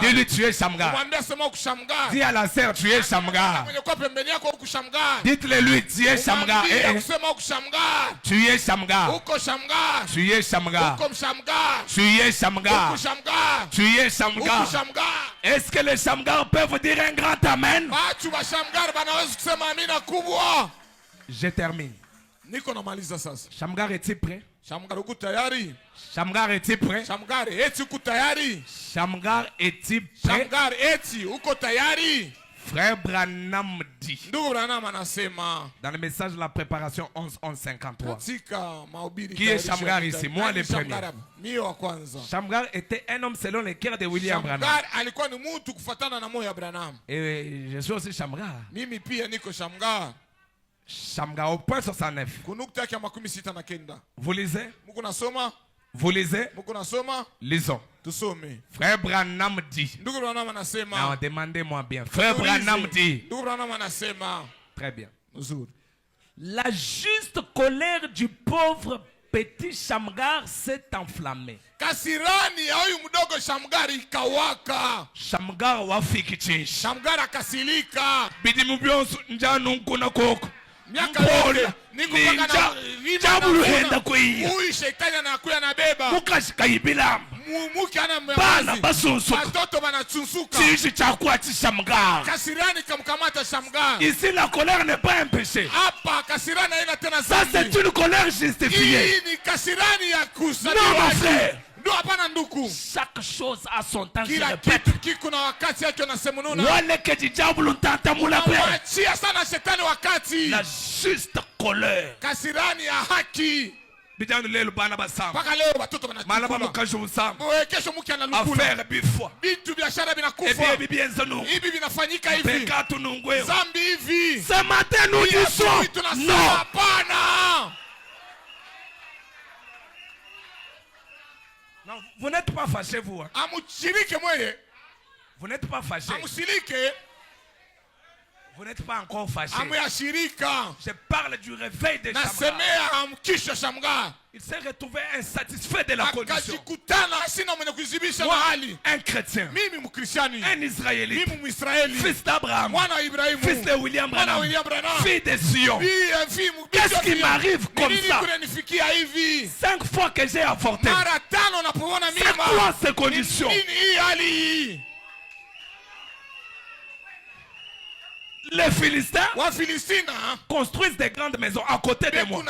Dis-lui tu es Shamgar. Dis à la sœur tu es Shamgar. Dites-le lui tu es Shamgar. Tu es Shamgar. Tu es Shamgar. Tu es Shamgar. Tu es Shamgar. Est-ce que les Shamgar peuvent dire un grand Amen? Je termine. Shamgar est-il prêt? Shamgar est-il prêt? Shamgar est-il prêt? Frère Branham dit dans le message de la préparation 11-11-53. Qui est Shamgar ici? Moi le premier. Shamgar était un homme selon le cœur de William Branham. Et je suis aussi Shamgar. Shamgar au point 69. Vous lisez? Vous lisez? Lisons. Frère Branham dit. Non, demandez-moi bien. Frère Branham dit. Très bien. La juste colère du pauvre petit Shamgar s'est enflammée. Shamgar wafikichinshi. Shamgar akasilika. Bidimu byonso njanu nkuna koko. Huyu shetani anakuya na beba. Muki bana basunsuka. Watoto wanachunsuka. Chishi chakuwa Shamgar. Kasirani kamkamata Shamgar. Ici la colère n'est pas un péché. Hapa kasirani haina tena ça c'est une colère justifiée. Hii ni kasirani ya kusamehe. Non mon frère. Chaque chose a son temps. Kila kitu kiko na wakati yake unasemununa. Wale kejijabu ntatamula pe. Mwachia sana shetani wakati. La juste colère. Kasirani ya haki. Bijana lelo bana basamba. Paka leo watoto wanachukua. Malaba mukasho usamba. Kesho mke analukula. Affaire bifwa. Vitu biashara binakufa. Bibi bienzano. Hivi vinafanyika hivi. Pekatu nungwe. Zambi hivi. Ce matin nous disons non. Hapana. Non, vous n'êtes pas fâché vous. Hein? Vous n'êtes pas fâché. Vous n'êtes pas encore fâché. Je parle du réveil de Shamgar. Il s'est retrouvé insatisfait de la condition. Moi, un chrétien, un Israélite, fils d'Abraham, fils de William Branham, fils de Sion. Qu'est-ce qui m'arrive comme ça? 5 fois que j'ai avorté. C'est quoi ces conditions? Les Philistins construisent des grandes maisons à côté de moi.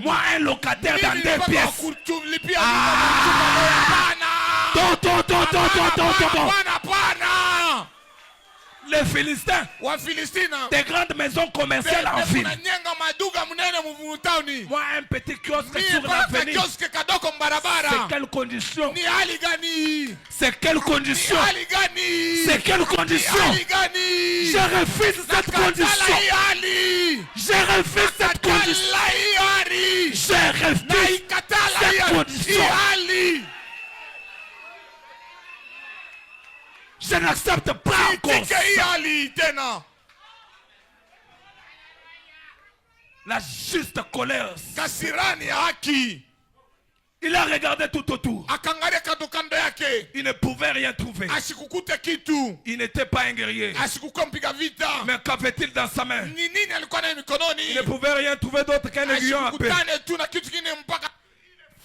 Moi, un locataire dans 2 pièces. Les Philistins. Des grandes maisons commerciales en ville. Moi, un petit kiosque sur l'avenue. C'est quelle condition? C'est quelle condition? C'est quelle condition? Je refuse cette condition. Je refuse cette condition. Je refuse cette condition. Je n'accepte pas encore ça. La juste colère. Il a regardé tout autour. Il ne pouvait rien trouver. Il n'était pas un guerrier. Mais qu'avait-il dans sa main? Il ne pouvait rien trouver d'autre qu'un aiguillon à peine.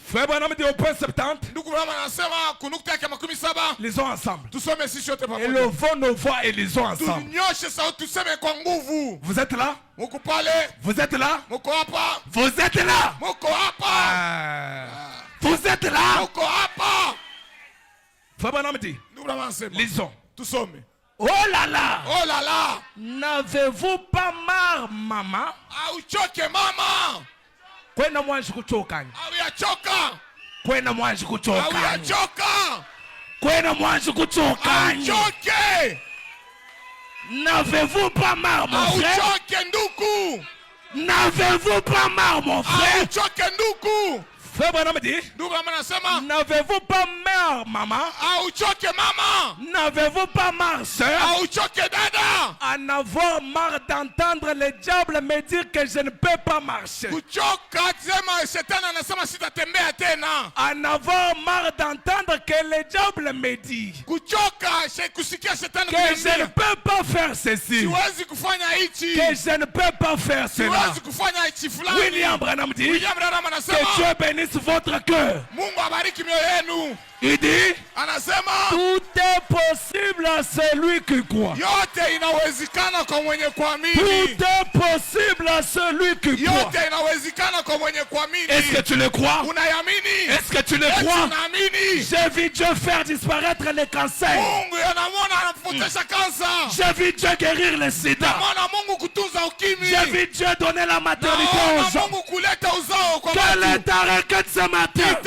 Frère Branham dit au point 70. Lisons ensemble. Élevons nos voix et lisons ensemble. Vous êtes là? Vous êtes là? Vous êtes là? Vous êtes là? Frère Branham dit. Lisons. Oh là là! Oh là là! N'avez-vous pas marre, maman? Kwenda mwanji kuchokanya. Kwenda mwanji kuchokanya. Kwenda mwanji kuchokanya. N'avez-vous pas marre, mon frère? N'avez-vous pas marre, mon frère? Frère Branham dit, n'avez-vous pas marre, maman? N'avez-vous pas marre, sœur? En avoir marre d'entendre le diable me dire que je ne peux pas marcher. En avoir marre d'entendre que le diable me dit que je ne peux pas faire ceci, que je ne peux pas faire cela. William Branham dit que Dieu bénisse votre cœur. Il dit, tout est possible à celui qui croit. Tout est possible à celui qui croit. Est-ce que tu le crois? Est-ce que tu le crois? J'ai vu Dieu faire disparaître le cancer. J'ai vu Dieu guérir le sida. J'ai vu Dieu donner la maternité aux gens. Quelle est ta requête ce matin?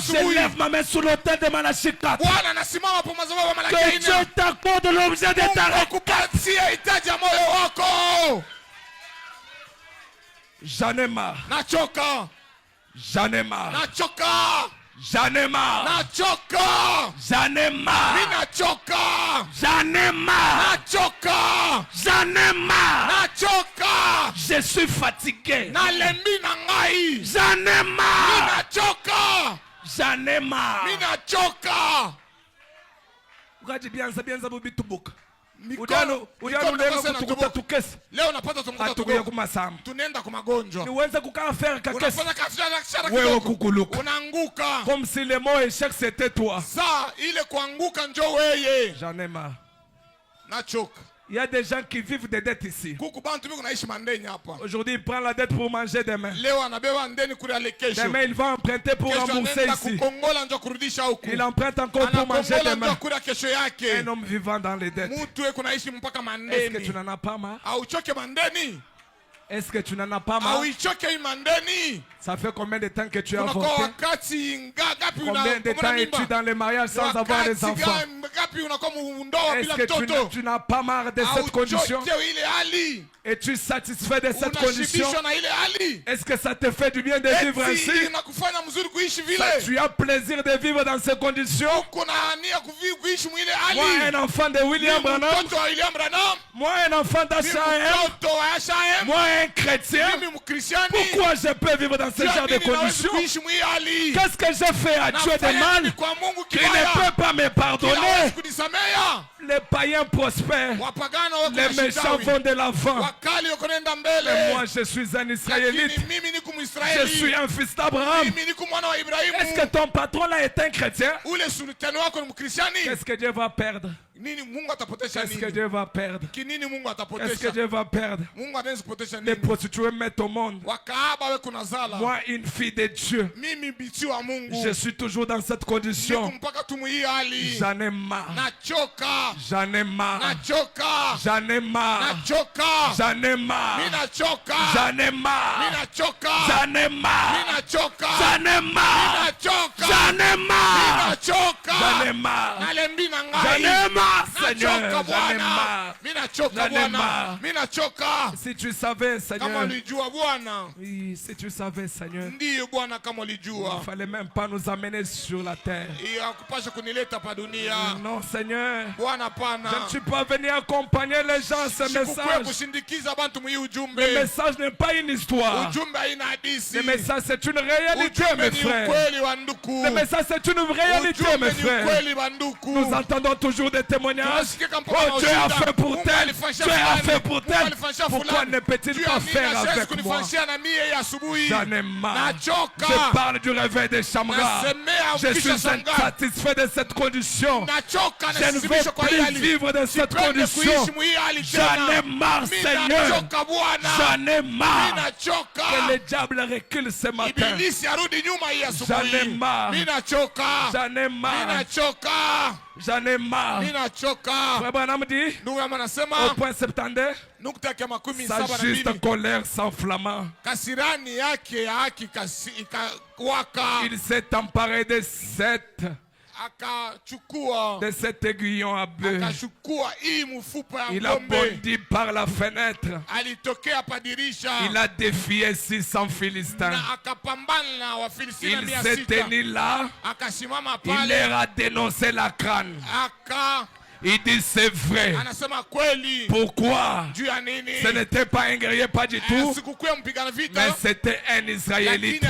Je lève ma main sous l'autel de Malachika. Que Dieu t'accorde l'objet de ta requête. J'en ai marre. J'en ai marre. J'en ai marre. J'en ai marre. J'en ai marre. J'en ai marre. Je suis fatigué. J'en ai marre. J'en ai marre. Leo napata tunaenda kwa magonjwa. Niweze kukaa faire kakesi. Wewe kukuluka. Unaanguka. Comme si le mot échec c'était toi. Sa ile kuanguka njo weye. J'en ai marre. Nachoka. Il y a des gens qui vivent des dettes ici. Aujourd'hui, il prend la dette pour manger demain. Demain, il va emprunter pour rembourser ici. Il emprunte encore pour manger demain. Un homme vivant dans les dettes. Est-ce que tu n'en as pas marre? Est-ce que tu n'en as pas marre? Ça fait combien de temps que tu as avorté? Combien de temps es-tu dans les mariages sans avoir des enfants? Est-ce que tu n'as pas marre de cette condition? Es-tu satisfait de cette condition? Est-ce que ça te fait du bien de vivre ainsi? Tu as plaisir de vivre dans ces conditions? Moi, un enfant de William Branham. Moi, un enfant d'H.M. Moi, un chrétien. Pourquoi je peux vivre dans ce genre de conditions? Qu'est-ce que j'ai fait à Dieu de mal qui ne peut pas me pardonner? Les païens prospèrent. Les méchants vont de l'avant. Mais moi, je suis un Israélite. Je suis un fils d'Abraham. Est-ce que ton patron là est un chrétien? Qu'est-ce que Dieu va perdre? Qu'est-ce que Dieu va perdre? Est-ce que Dieu va perdre? Les prostituées mettent au monde. Moi, une fille de Dieu, je suis toujours dans cette condition. J'en ai marre. J'en ai marre. J'en ai marre. J'en ai marre. J'en ai marre. J'en ai marre. J'en ai marre. J'en ai marre. J'en ai marre. J'en ai marre, Seigneur. J'en ai marre. Si tu savais, Seigneur. Oui, si tu savais, Seigneur. Il ne fallait même pas nous amener sur la terre. Non, Seigneur. Je ne suis pas venu accompagner les gens à ce message. Le message n'est pas une histoire. Le message, c'est une réalité, mes frères. Le message, c'est une réalité, mes frères. Nous entendons toujours des témoignages. Oh, Dieu a fait pour tel. Dieu a fait pour tel. Pourquoi ne peut-il pas faire avec moi? J'en ai marre. Je parle du réveil des Chamras. Je suis insatisfait de cette condition. Je ne veux plus vivre de cette condition. J'en ai marre, Seigneur. J'en ai marre. Que le diable recule ce matin. J'en ai marre. J'en ai marre. J'en ai marre. Frère Branham dit, au point 72, sa juste colère s'enflammant. Il s'est emparé de cet aiguillon à bœuf. Il a bondi par la fenêtre. Il a défié 600 Philistins. Il s'est tenu là. Il leur a dénoncé la crâne. Il dit c'est vrai. Pourquoi? Ce n'était pas un guerrier, pas du tout. Mais c'était un Israélite.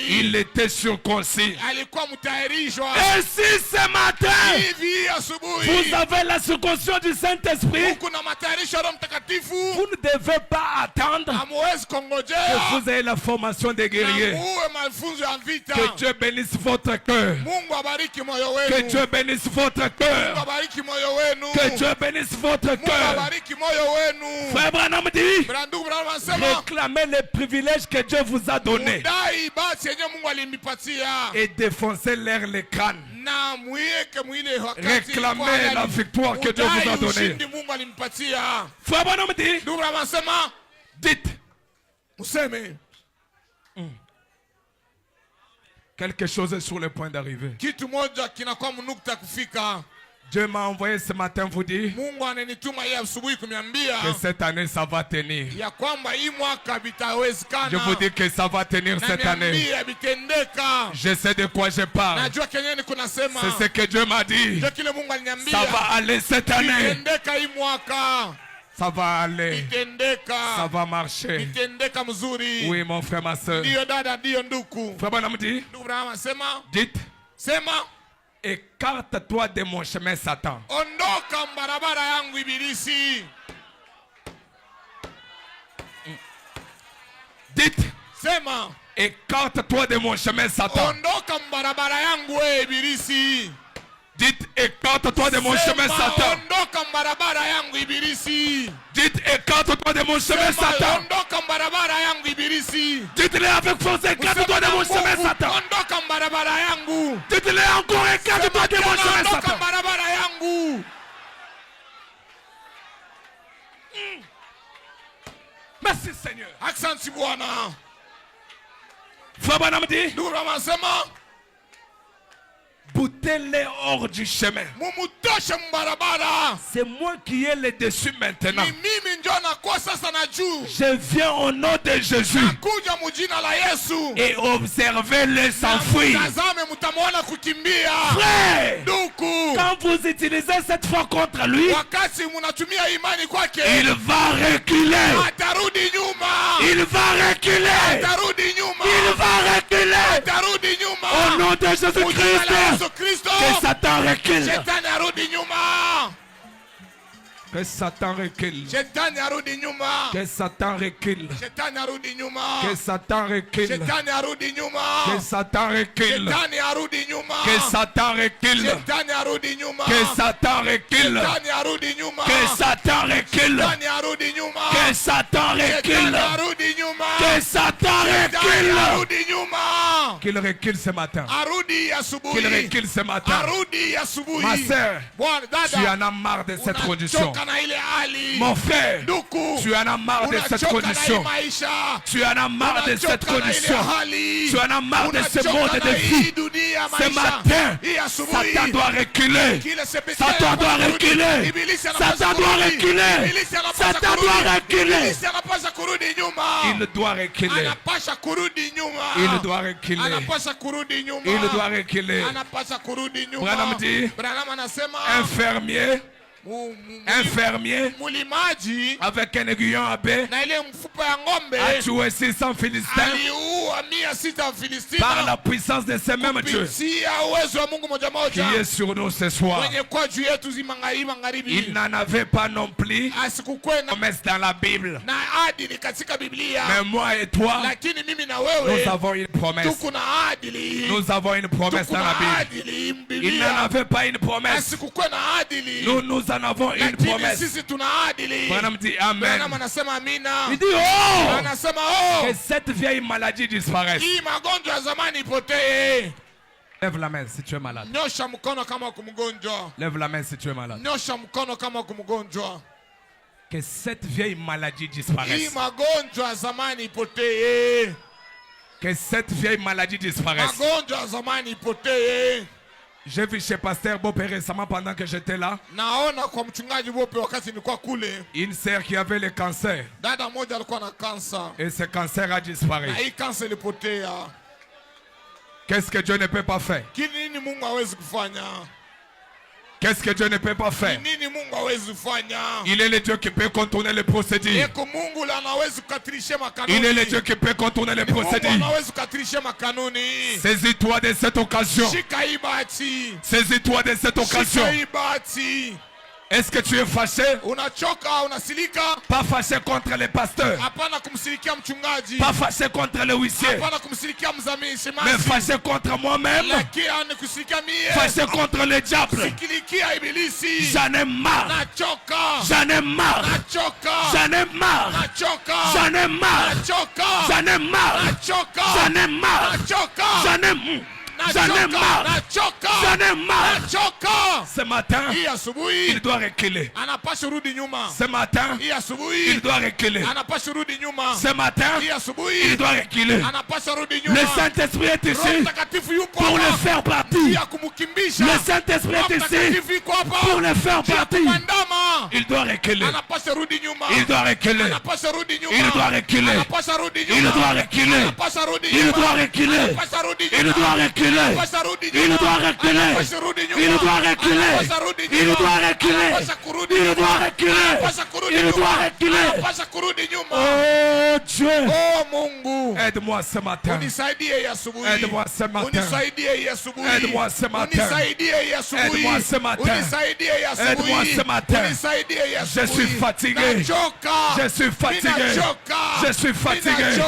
Il était circoncis. Et si ce matin vous avez la circoncision du Saint-Esprit, vous ne devez pas attendre que vous ayez la formation des guerriers. Que Dieu bénisse votre cœur. Que Dieu bénisse votre cœur. Que Dieu bénisse votre cœur. Frère Branham dit, réclamez les privilèges que Dieu vous a donnés et défoncez-leur les crânes. Réclamez la victoire que Dieu vous a donnée. Frère Branham dit, dites, quelque chose est sur le point d'arriver. Dieu m'a envoyé ce matin vous dire que cette année ça va tenir. Je vous dis que ça va tenir cette année. Je sais de quoi je parle. C'est ce que Dieu m'a dit. Ça va aller cette année. Ça va aller. Ça va marcher. Oui, mon frère, ma soeur. Frère Branham dit, dites, écarte-toi de mon chemin, Satan. Dites, écarte-toi de mon chemin, Satan. Dites, écarte-toi de mon chemin, Satan. Dites, écarte-toi de mon chemin, Satan. Dites-le avec force, écarte-toi de mon chemin, Satan. Dites-le encore, écarte-toi de mon chemin, Satan. Merci, Seigneur. Frère Branham dit, boutez-les hors du chemin. C'est moi qui ai le dessus maintenant. Je viens au nom de Jésus et observez-les s'enfuir. Frère, quand vous utilisez cette foi contre lui, il va reculer. Il va reculer. Il va reculer. Au nom de Jésus-Christ. Que Satan recule. Que Satan recule. Shetani arudi nyuma. Que Satan recule. Shetani arudi nyuma. Que Satan recule. Shetani arudi nyuma. Que Satan recule. Shetani arudi nyuma. Que Satan recule. Shetani arudi nyuma. Que Satan recule. Shetani arudi nyuma. Que Satan recule. Shetani arudi nyuma. Que Satan recule. Shetani arudi nyuma. Que Satan Shetani recule. arudi nyuma. Qu'il recule ce matin. Arudi asubuhi. Qu'il recule ce matin. Arudi asubuhi. Ma sœur, Bwana dada, tu en as marre de cette condition. na ile hali. Mon frère, Ndugu, tu en as marre de cette condition. Tu en as marre de cette condition. Tu en as marre de ce monde de vie. Ce matin, Satan doit reculer. Satan doit reculer. Satan doit reculer. Satan doit reculer. Il doit reculer. Il doit reculer. Il doit reculer. Branham dit, infirmier, avec un aiguillon à baie a tué 600 Philistins par la puissance de ce même Dieu qui est sur nous ce soir. Il n'en avait pas non plus promesse dans la Bible. Mais moi et toi, nous avons une promesse. Nous avons une promesse dans la Bible. Il n'en avait pas une promesse. Nous en avons une promesse. Branham dit Amen. Il dit oh, que cette vieille maladie disparaisse. Lève la main si tu es malade. Lève la main si tu es malade. Que cette vieille maladie disparaisse. Que cette vieille maladie disparaisse. J'ai vu chez Pasteur Bope récemment pendant que j'étais là. Une sœur qui avait le cancer. Et ce cancer a disparu. Qu'est-ce que Dieu ne peut pas faire? Qu'est-ce que Dieu ne peut pas faire? Il est le Dieu qui peut contourner les procédures. Il est le Dieu qui peut contourner les procédures. Saisis-toi de cette occasion. Saisis-toi de cette occasion. Est-ce que tu es fâché? Pas fâché contre les pasteurs. Pas fâché contre le huissier. Mais fâché contre moi-même. Fâché contre le diable. J'en ai marre. J'en ai marre. J'en ai marre. J'en ai marre. J'en ai marre. J'en ai marre. J'en ai marre. J'en ai marre. J'en ai marre. Ce matin, il doit reculer. Ce matin, il doit reculer. Ce matin, il doit reculer. Le Saint-Esprit est ici pour le faire partir. Le Saint-Esprit est ici pour le faire partir. Il doit reculer. Il doit reculer. Il doit reculer. Il doit reculer. Il doit reculer. Il doit reculer. Il doit reculer. Il doit reculer. Il doit reculer. Il doit reculer. Il doit reculer. Il doit reculer. Oh Dieu. Oh Mungu. Aide-moi ce matin. Aide-moi ce matin. Aide-moi ce matin. Aide-moi ce matin. Aide-moi ce matin. Je suis fatigué. Je suis fatigué. Je suis fatigué.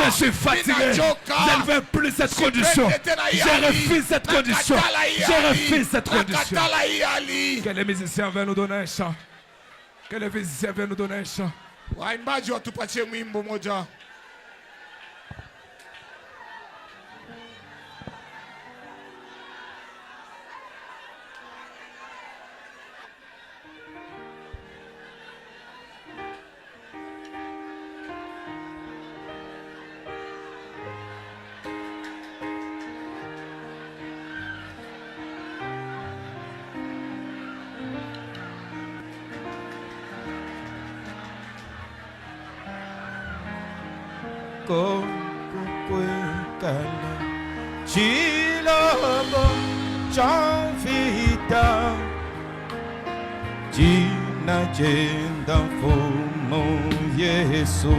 Je suis fatigué. Je ne veux plus cette condition. Je refuse cette condition. Je refuse cette condition. Que les musiciens viennent nous donner un chant. Que les musiciens viennent nous donner un chant. Waimbaji watupatie mwimbo moja. Chilobo Chavita Jina Jenda Fumo Yesu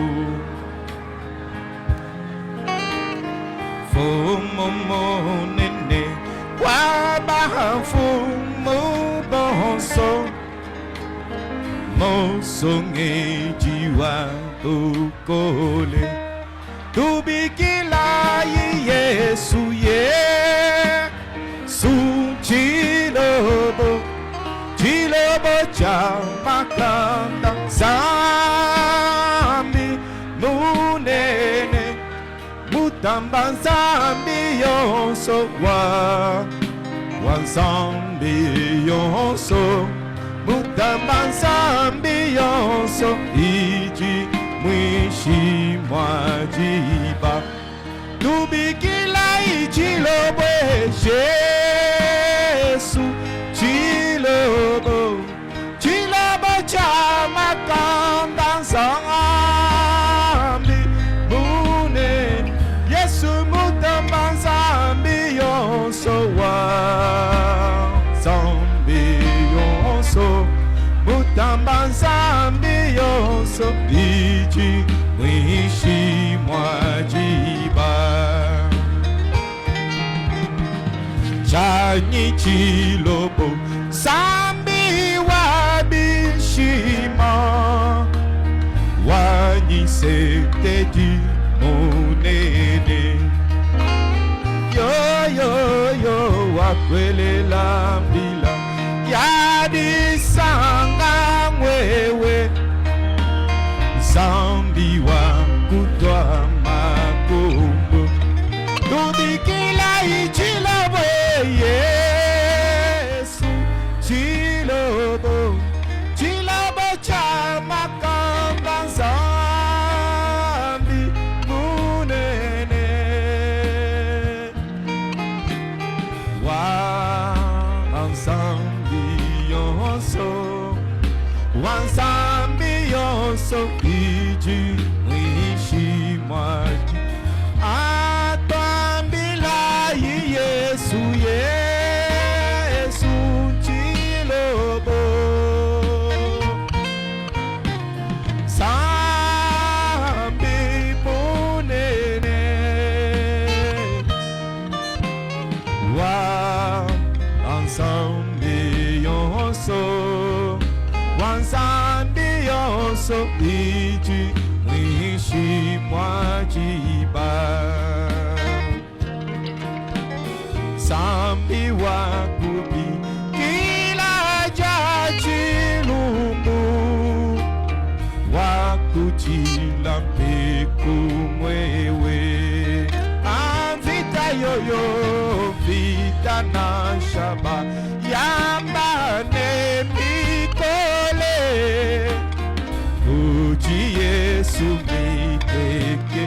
Fumo Monene Waba Fumo Bonso mosonge jiwa ukole tubikila Yesu Yesu chilobo cha makanda zambi munene mutamba zambi yonso wanzambi yonso mutamba zambi yonso iji mwishi mwajiba tubikila ichilobwe Yesu chilobo cha makanda zambi munene Yesu mutamba zambi yonso zambi yonso mutamba zambi yonso iji mwishi mwajiba chani chilobo zambi wabishima wanyisetedi monene yo wakwelela mbila yadisanga mwewe zambi wakutwa makombo tudikila ichilobo Yesu chilobo cha makamba zambi munene wanzambi yonso iji mwishi mwaji atwambila Yesu chilobo zambi munene wanzambi yonso iji mwishi mwajiba zambi wakubi kila jachilumbu wakujila mpeku mwewe amvita yoyo vita na shaba yambane mikole uji Yesu miteke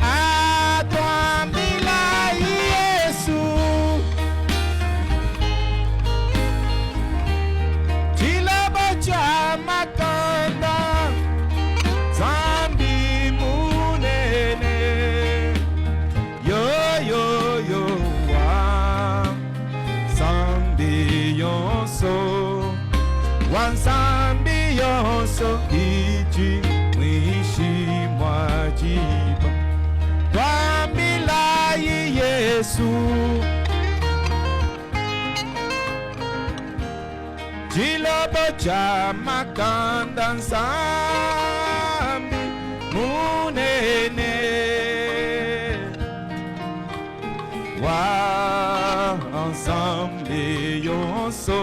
atwambila Yesu chilobo cha makanda zambi munene yo zambi yonso wanzambi yonso iji mwishi mwajiba twambila Yesu chilobo cha makanda zambi munene wanzambi yonso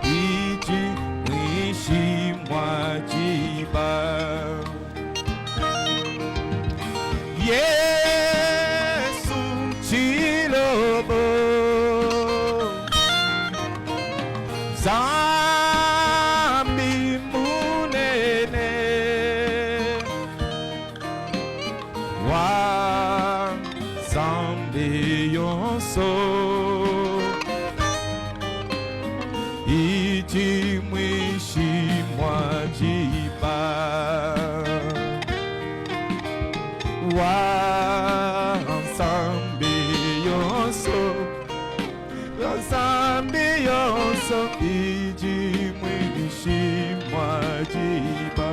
iji mwishi mwajiba Yesu chilobo zambi munene wanzambi yonso iji mwishi mwajiba wanzambi yonso iji mwishi mwajiba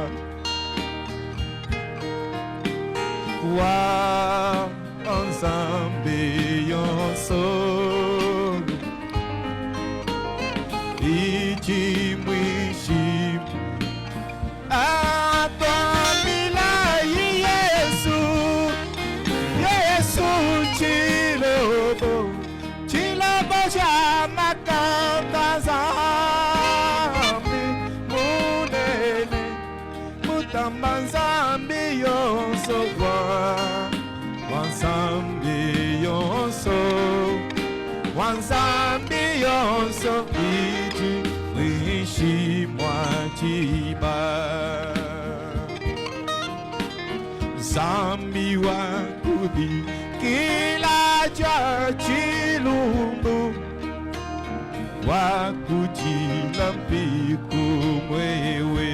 wanzambi yonso iji Jamakanda Zambi Munene Mutamba Zambi Yonso Wanzambi Yonso Wanzambi Yonso Iji Wishi Mwajiba Zambi Wakubi Kila Chilumbu Wakujila Mpiku Mwewe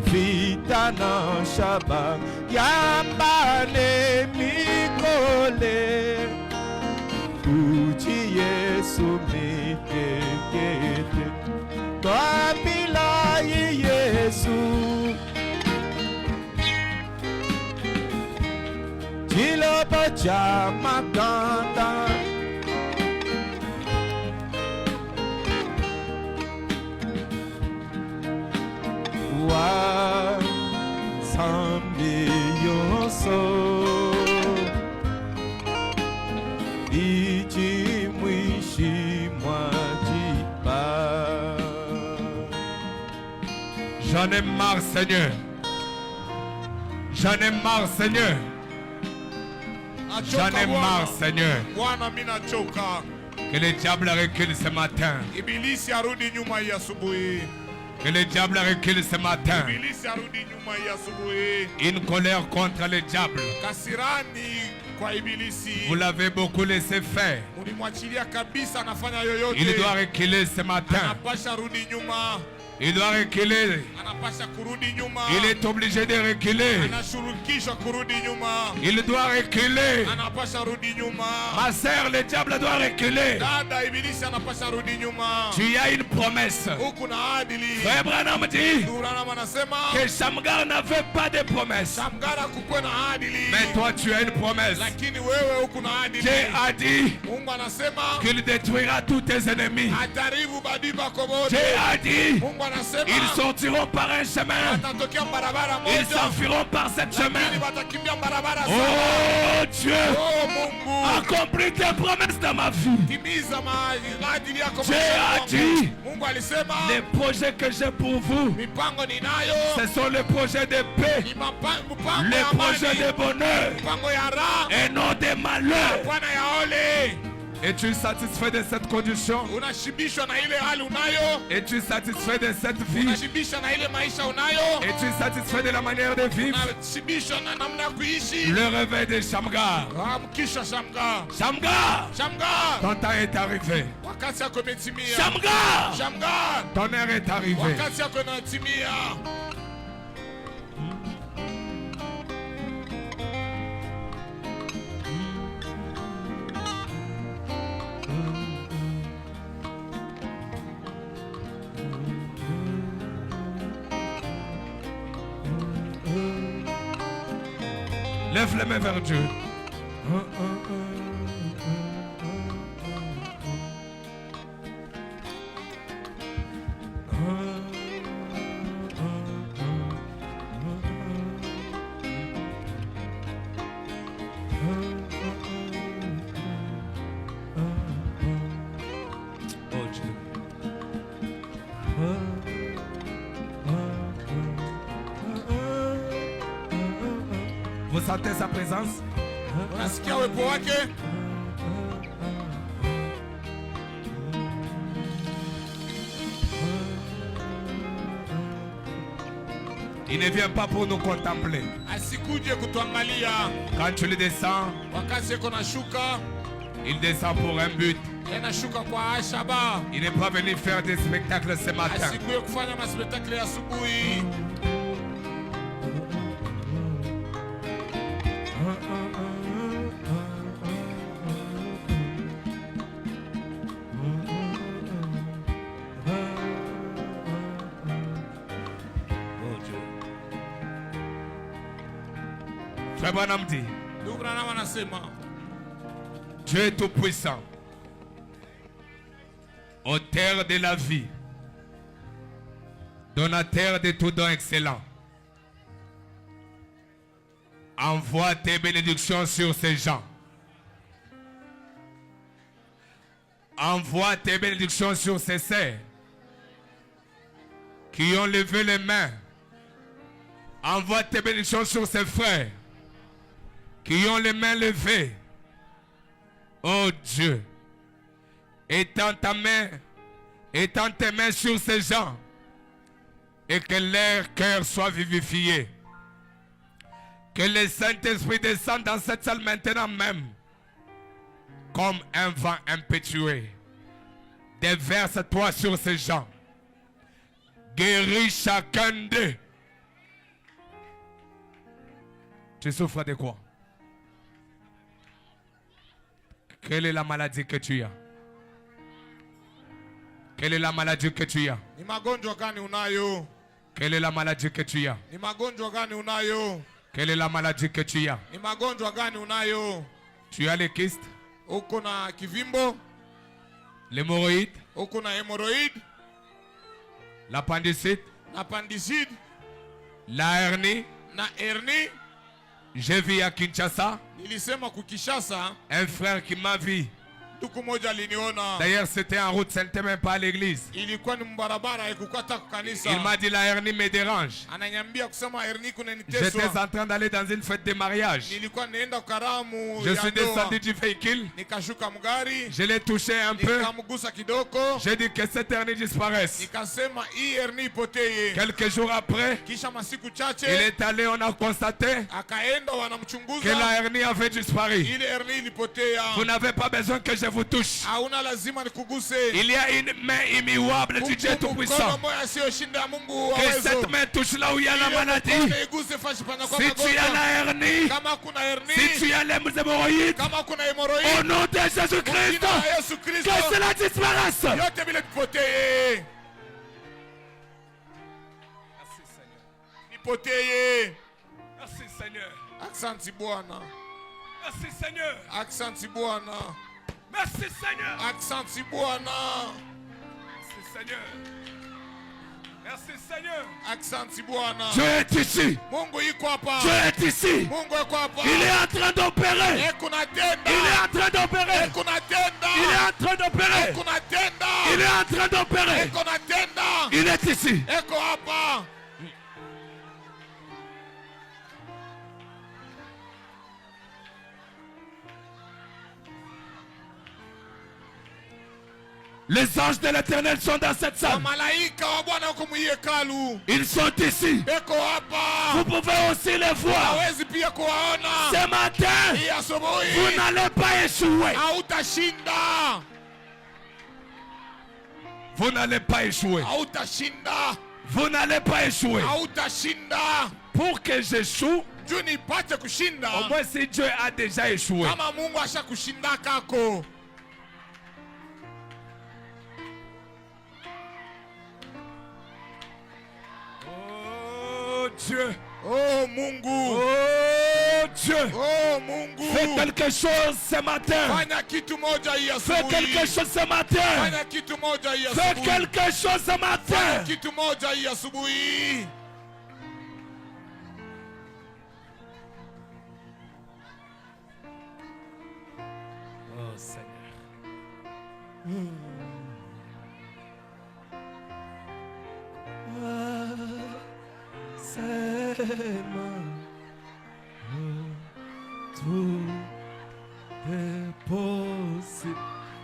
Vita na shaba Yambale Mikole Uji Yesu Mikekete Kabila Yesu Jilobo Jamakanda Wanzambi Yonso Iji Mwishi Mwajiba. J'en ai marre, Seigneur. J'en ai marre, Seigneur. J'en ai marre, Seigneur. Que le diable recule ce matin. Que le diable recule ce matin. Une colère contre le diable. Vous l'avez beaucoup laissé faire. Il doit reculer ce matin. Il doit reculer. Il est obligé de reculer. Il doit reculer. Ma sœur, le diable doit reculer. Tu as une promesse. Frère Branham dit que Shamgar n'avait pas de promesse. Mais toi, tu as une promesse. Dieu a dit qu'il détruira tous tes ennemis. Dieu a dit ils sortiront par un chemin. Ils s'enfuiront par ce chemin. Oh Dieu, accomplis tes promesses dans ma vie. Dieu a dit les projets que j'ai pour vous, ce sont les projets de paix, les projets de bonheur et non de malheur. Es-tu satisfait de cette condition? Es-tu satisfait de cette vie? Es-tu satisfait de la manière de vivre? Le réveil de Shamgar. Shamgar, ton temps est arrivé. Shamgar, ton heure est arrivée. Lève les mains vers Dieu. Oh Dieu. Vous sentez sa présence? Il ne vient pas pour nous contempler. Quand tu le descends, il descend pour un but. Il n'est pas venu faire des spectacles ce matin. Frère Branham dit, Dieu est tout puissant, auteur de la vie, donateur de tout don excellent. Envoie tes bénédictions sur ces gens. Envoie tes bénédictions sur ces sœurs qui ont levé les mains. Envoie tes bénédictions sur ces frères qui ont les mains levées. Oh Dieu, étends tes mains sur ces gens et que leur cœur soit vivifié. Que le Saint-Esprit descende dans cette salle maintenant même comme un vent impétueux. Déverse-toi sur ces gens. Guéris chacun d'eux. Tu souffres de quoi? Quelle est la maladie que tu as? Quelle est la maladie que tu as? Ni magonjwa gani unayo? Quelle est la maladie que tu as? Ni magonjwa gani unayo? Quelle est la maladie que tu as? Ni magonjwa gani unayo? Tu as les kystes? Uko na kivimbo? L'hémorroïde? Uko na hémorroïde? L'appendicite? Appendicite? La hernie? Na hernie? J'ai vu à Kinshasa Nilisema kukishasa un frère qui m'a vu. Ndugu moja aliniona. D'ailleurs, c'était en route, ce n'était même pas à l'église. Ilikuwa ni mbarabara haikuwa hata kanisa. Il m'a dit la hernie me dérange. Ananiambia kusema hernie kunaniteswa. J'étais en train d'aller dans une fête de mariage. Nilikuwa naenda karamu. Je suis descendu du véhicule. Nikashuka mgari. Je l'ai touché un peu. Nikamgusa kidogo. J'ai dit que cette hernie disparaisse. Nikasema hii hernie ipotee. Quelques jours après, kisha masiku chache, il est allé, on a constaté akaenda wanamchunguza que la hernie avait disparu. Ile hernie ilipotea. Vous n'avez pas besoin que je vous touche. Hauna lazima nikuguse. Il y a une main immuable du Dieu Tout-Puissant. Que cette main touche là où il y a la maladie. Si tu as la hernie, si tu as les hémorroïdes, au nom de Jésus-Christ, que cela disparaisse. Merci Seigneur. Asante Bwana. Merci Seigneur. Asante Bwana. Merci Seigneur. Asante Bwana. Merci Seigneur. Merci Seigneur. Asante Bwana. Dieu est ici. Mungu yuko hapa. Dieu est ici. Mungu yuko hapa. Il est en train d'opérer. Ekunatenda. Il est en train d'opérer. Ekunatenda. Il est en train d'opérer. Ekunatenda. Il est en train d'opérer. Ekunatenda. Il est ici. Eko hapa. Les anges de l'Éternel sont dans cette salle. Ils sont ici. Vous pouvez aussi les voir. Ce matin, vous n'allez pas échouer. Vous n'allez pas échouer. Vous n'allez pas échouer. Pour que j'échoue, au moins si Dieu a déjà échoué. Dieu. Oh Mungu. Oh Dieu. Oh Mungu. Fais quelque chose ce matin. Fanya kitu moja hii asubuhi. Fais quelque chose ce matin. Fanya kitu moja hii asubuhi. Fais quelque chose ce matin. Fanya kitu moja hii asubuhi. Oh Seigneur. Tout est possible.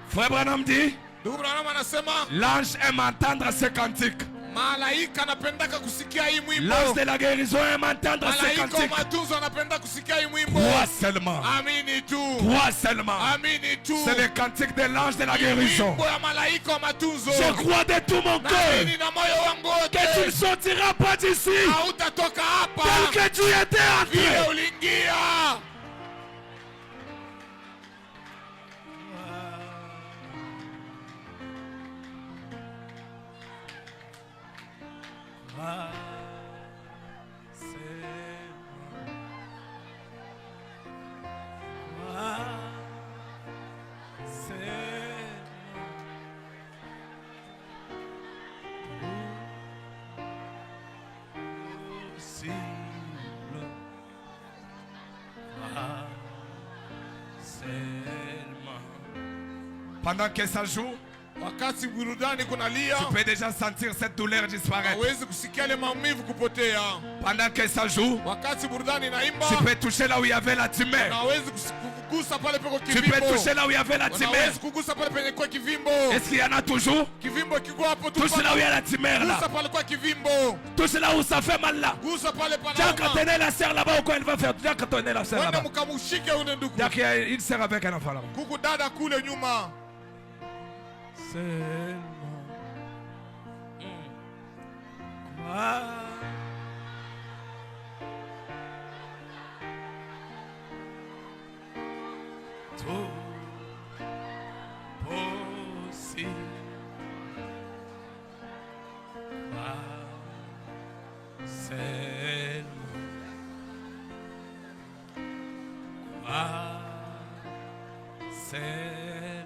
Frère Branham dit, Ndugu Branham anasema l'ange aime entendre ce cantique. malaika anapendaka kusikia hii mwimbo. L'ange de la guérison aime entendre ce Malaika wa cantique. matunzo anapenda kusikia hii mwimbo. Crois seulement. Amini tu. Crois seulement. Amini tu. C'est le cantique de l'ange de la guérison. Mwimbo ya malaika wa matunzo. Je crois de tout mon cœur Naamini na moyo wangu wote. que tu ne sortiras pas d'ici Hautatoka hapa. tel que tu étais Vile entré. uliingia. Pendant que ça joue, wakati burudani kunalia, tu peux déjà sentir cette douleur disparaître. hawezi kusikia ile maumivu kupotea. Pendant que ça joue, Wakati burudani inaimba, tu peux toucher là où il y avait la tumeur. hawezi kugusa pale peko Tu kivimbo. peux toucher là où il y avait la tumeur. Hawezi kugusa pale penye kwa kivimbo. Est-ce qu'il y en a toujours? Kivimbo kiko hapo tu. Touche là où il y a la tumeur là. Gusa pale kwa kivimbo. Touche là où ça fait mal là. Gusa pale Tiens, quand pana. on est la sœur là-bas ou quoi elle va faire? Tiens, quand on est la sœur Wende là-bas. mkamushike ule ndugu. Tiens, qu'il y a une sœur avec un enfant là-bas. Kuku dada kule nyuma. Seulement croire. Tout possible. Croire seulement. Croire seulement.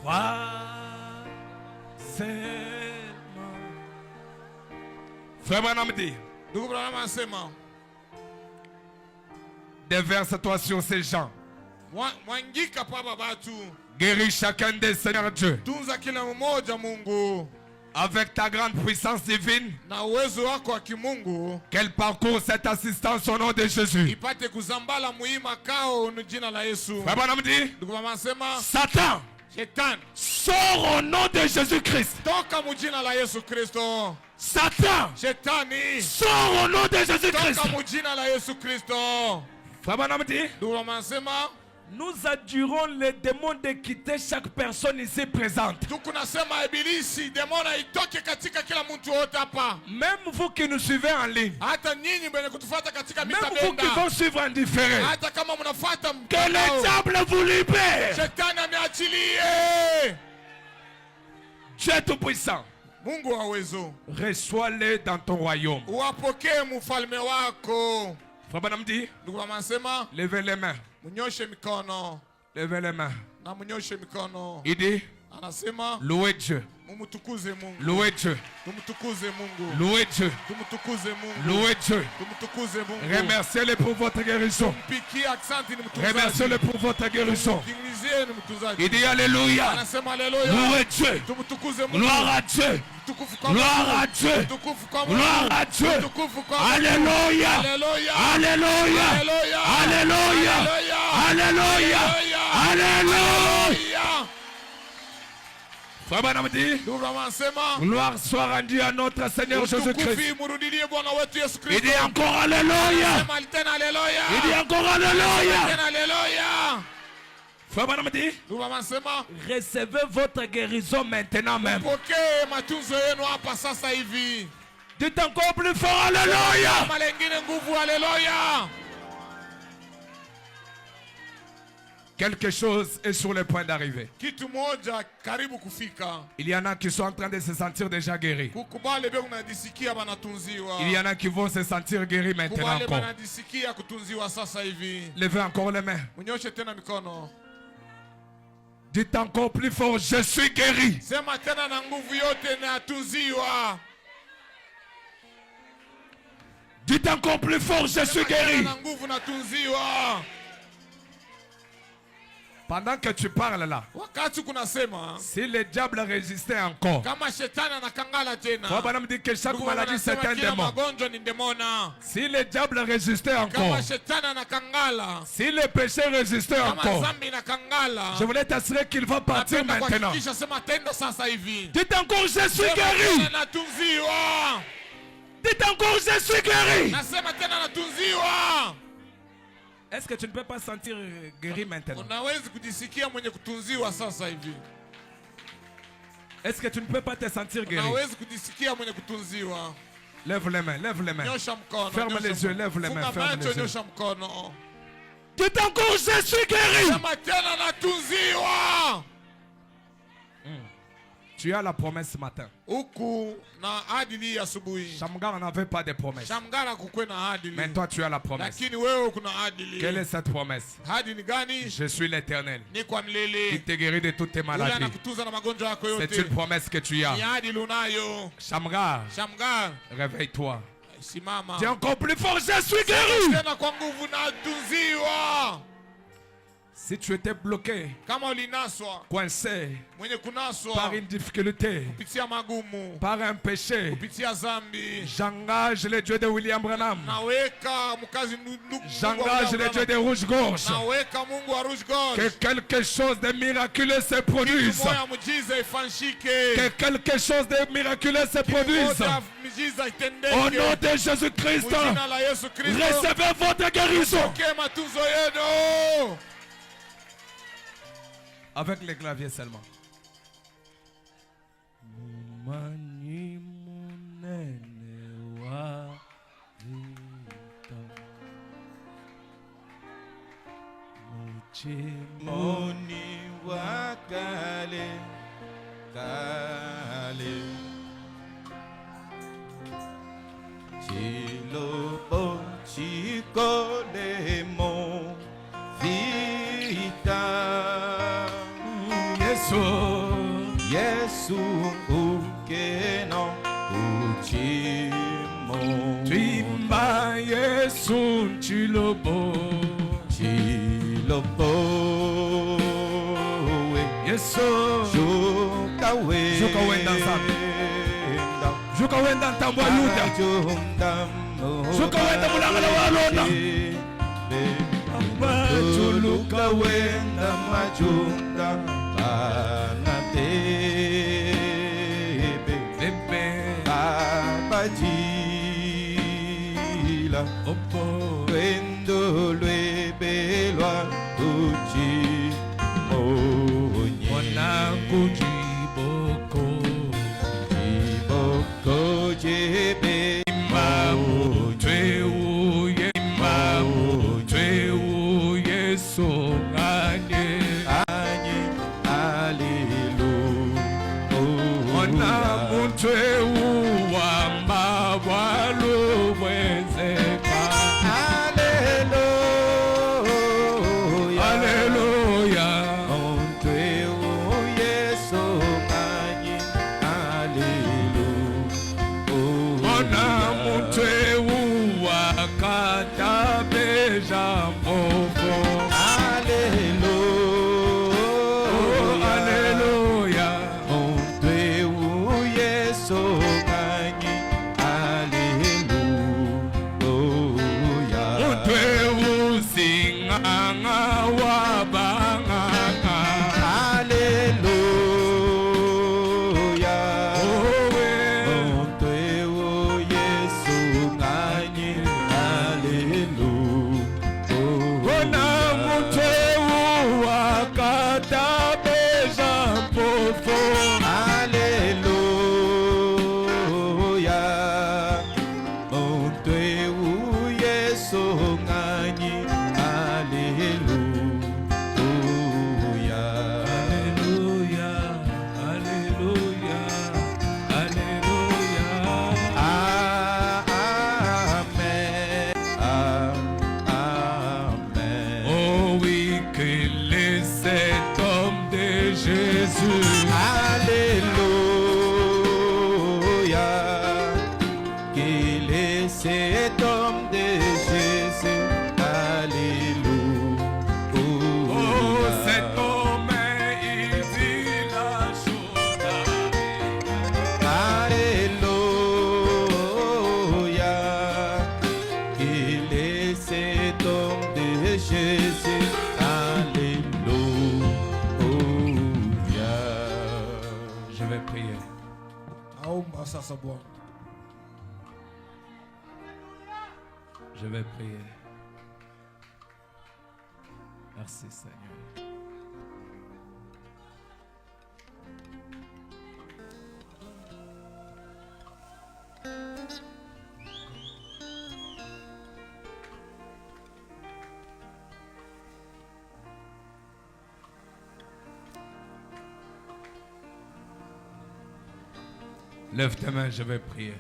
Croire seulement. Frère Branham dit, Ndugu Branham anasema, déverse-toi sur ces gens. mwangika pa babatu. Guéris chacun des Seigneurs Dieu. Tunza kila mmoja Mungu. Avec ta grande puissance divine, Na uwezo wako wa kimungu. qu'elle parcourt cette assistance au nom de Jésus. Ipate kuzambala muima kao ni jina la Yesu. Frère Branham dit, Ndugu Branham anasema, Satan, Shetani, sors au nom de Jésus-Christ. toka mu jina la Yesu Kristo. Satan, Shetani, sors au nom de Jésus-Christ. toka mu jina la Yesu Kristo. Frère Branham dit, Ndugu Branham anasema, Nous adjurons les démons de quitter chaque personne ici présente. tukunasema ibilisi demona itoke katika kila mtu wote hapa. même vous qui nous suivez en ligne, Hata nyinyi mwenye kutufuata katika même vous qui mitabenda. vont suivre en différé, Hata kama mnafuata que le mtandao. diable vous libère. Shetani ameachilie. Dieu Tout-Puissant, Mungu wa uwezo, reçois-les dans ton royaume. uwapokee mfalme wako. Frère Branham dit, Ndugu Branham anasema, levez les mains, mnyoshe mikono levez les mains. na mnyoshe mikono. Il dit, Anasema, louez Dieu, mumtukuze Mungu. louez Dieu, Tumtukuze Mungu. louez Dieu, Tumtukuze Mungu. louez Dieu. Tumtukuze Mungu. Remerciez-le pour votre guérison. Pikie asante ni mtunzaji. Remerciez-le pour votre guérison. Tingilizie ni mtunzaji. Il dit Alléluia. Anasema haleluya. Louez Dieu. Tumtukuze Mungu. Gloire à Dieu. Tukufu kwa Gloire Mungu. à Dieu. Tukufu kwa Mungu. Gloire à Dieu. Tukufu kwa Mungu. Alléluia. Haleluya. Alléluia. Haleluya. Alléluia. Alléluia. Alléluia. Frère Branham dit, Ndugu Branham anasema, gloire soit rendue à notre Seigneur Jésus-Christ. utukufu mrudie Bwana wetu Yesu Il Kristo. dit encore Alléluia. Sema tena haleluya. Il dit encore Alléluia. Tena haleluya. Frère Branham dit, Ndugu Branham anasema, Recevez votre guérison maintenant même. pokee matunzo yenu hapa sasa hivi. dites encore plus fort Alléluia. Kama lengine nguvu haleluya. Quelque chose est sur le point d'arriver. Kitu moja karibu kufika. Il y en a qui sont en train de se sentir déjà guéris. Kukubali bego unajisikia banatunziwa. Il y en a qui vont se sentir guéris maintenant Kubali encore. banajisikia kutunziwa sasa hivi. Levez encore les mains. Mnyoshe tena mikono. Dites encore plus fort, je suis guéri. Sema tena na nguvu yote natunziwa. Dites encore plus fort, je suis guéri. Na nguvu natunziwa. Pendant que tu parles là, Wakati kunasema, si le diable résistait encore, kama shetani anakangala tena. Frère Branham dit que chaque maladie c'est un Kila démon. magonjwa ni demona. Si le diable résistait encore, Kama shetani anakangala. si le péché résistait Kama encore, zambi inakangala. je voulais t'assurer qu'il va partir Napenda maintenant. kuhakikisha sema tenda sasa hivi. Dites encore, je suis Sema guéri. tena natunziwa. Dites encore, je suis guéri. Nasema tena natunziwa. Est-ce que tu ne peux pas sentir guéri maintenant? Unawezi kujisikia mwenye kutunziwa sasa hivi. Est-ce que tu ne peux pas te sentir guéri? Unawezi kujisikia mwenye kutunziwa. Lève les mains, lève les mains. Nyosha mkono. Ferme nyosha les yeux, mkono. lève les mains, Funga ferme macho, les yeux. nyosha mkono. Dites encore, je suis guéri. Sema tena natunziwa. Tu as la promesse ce matin. Huku na adili asubuhi. Shamgar n'avait pas de promesse. Shamgara kukwe na adili. Mais toi, tu as la promesse. Lakini wewe kuna adili. Quelle est cette promesse? Hadi ni gani? Je suis l'Éternel Ni kwa qui mlele. te guérit de toutes tes Ule maladies. anakutunza na magonjwa yako C'est yote. une promesse que tu as. Ni adili unayo. Shamgar, Shamgar, réveille-toi. simama. Dis encore plus fort, je suis guéri. Tena kwa nguvu natunziwa. Si tu étais bloqué, coincé par une difficulté, par un péché, j'engage le Dieu de William Branham. J'engage le Dieu de Rouge-Gorge. Que quelque chose de miraculeux se produise. Que quelque chose de miraculeux se produise. Au nom de Jésus-Christ, recevez votre guérison. Avec les claviers seulement. Moni wakale kale Chilobo chikole mo vita Yesu ukeno uchimo Twimba Yesu chilobo Yesu Juka wenda nzambe Juka wenda ntambwa yuda Juka wenda mulangala walona Juluka wenda majunda Bana bebe Abajila Wendo lwebelwa uchi Mwanangu Jiboko jebe Mamu twewu Yesu anye Mwanangu twewu wamba walu wezeka Je vais prier. Merci Seigneur. Lève tes mains, je vais prier.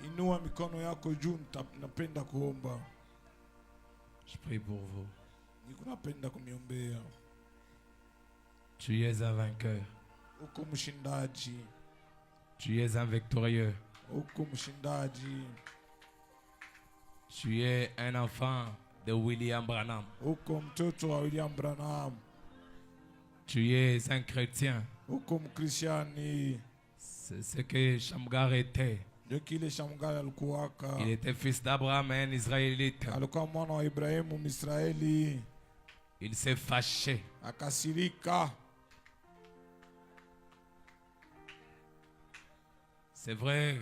Inua mikono yako juu, napenda kuomba. Je prie pour vous. Niko napenda kumiombea. Tu es un vainqueur. Uko mshindaji. Tu es un victorieux. Uko mshindaji. Tu es un enfant de William Branham. Uko mtoto wa William Branham. Tu es un chrétien. Uko mkristiani. C'est ce que Shamgar était. Ndio kile Shamgar alikuwaka. Il était fils d'Abraham, un Israélite. Alikuwa mwana wa Ibrahimu Mwisraeli. Il s'est fâché. Akasirika. C'est vrai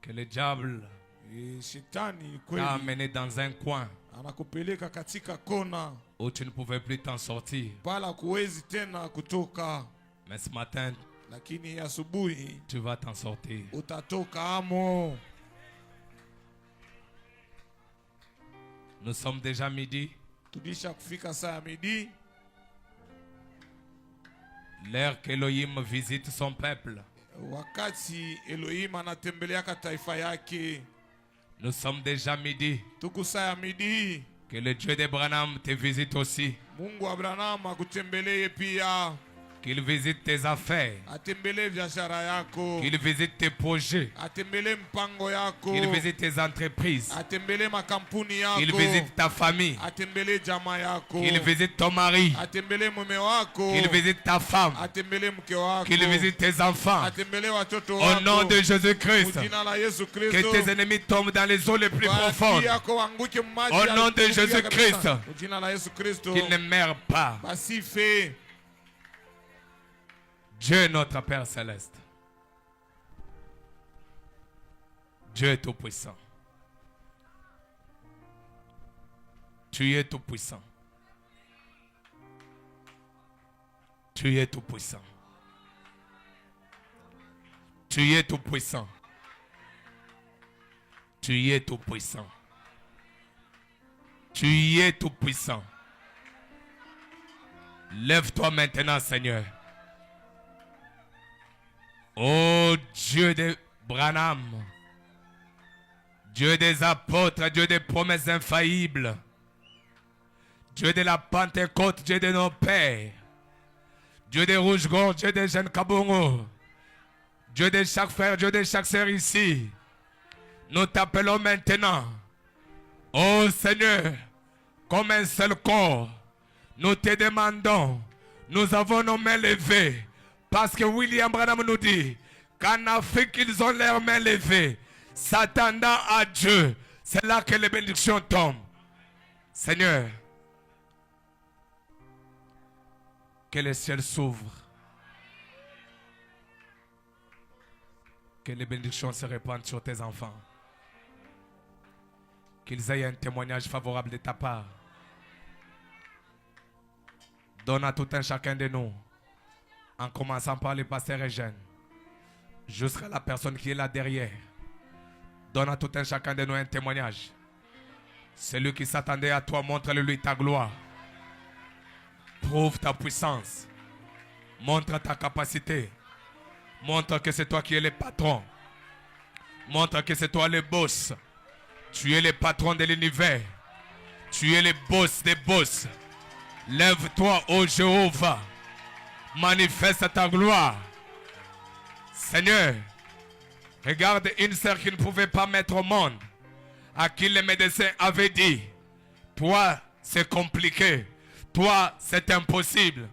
que le diable t'a amené dans un coin où tu ne pouvais plus t'en sortir. Mais ce matin, tu vas t'en sortir. Nous sommes déjà midi. L'heure qu'Elohim visite son peuple. Nous sommes déjà midi. Que le Dieu d'Abraham te visite aussi. Qu'il visite tes affaires. Qu'il visite tes projets. Qu'il visite tes entreprises. Qu'il visite ta famille. Qu'il visite ton mari. Qu'il visite ta femme. Qu'il visite tes enfants. Au nom de Jésus-Christ. Que tes ennemis tombent dans les eaux les plus profondes. Au nom de Jésus-Christ. Qu'ils ne meurent pas. Dieu notre Père Céleste. Dieu est tout puissant. Tu es tout puissant. Tu es tout puissant. Tu es tout puissant. Tu es tout puissant. Tu es tout puissant. Lève-toi maintenant, Seigneur. Oh Dieu de Branham, Dieu des apôtres, Dieu des promesses infaillibles, Dieu de la Pentecôte, Dieu de nos pères, Dieu des Rouge-Gorge, Dieu des jeunes Kabongo, Dieu de chaque frère, Dieu de chaque sœur ici, nous t'appelons maintenant. Oh Seigneur, comme un seul corps, nous te demandons, nous avons nos mains levées. Parce que William Branham nous dit qu'en Afrique, ils ont leurs mains levées, s'attendant à Dieu. C'est là que les bénédictions tombent. Seigneur, que le ciel s'ouvre. Que les bénédictions se répandent sur tes enfants. Qu'ils aient un témoignage favorable de ta part. Donne à tout un chacun de nous, en commençant par les pasteurs et jeunes, jusqu'à la personne qui est là derrière. Donne à tout un chacun de nous un témoignage. Celui qui s'attendait à toi, montre-lui ta gloire. Prouve ta puissance. Montre ta capacité. Montre que c'est toi qui es le patron. Montre que c'est toi le boss. Tu es le patron de l'univers. Tu es le boss des boss. Lève-toi, ô Jéhovah. Manifeste ta gloire. Seigneur, regarde une sœur qui ne pouvait pas mettre au monde, à qui les médecins avaient dit, toi c'est compliqué, toi c'est impossible.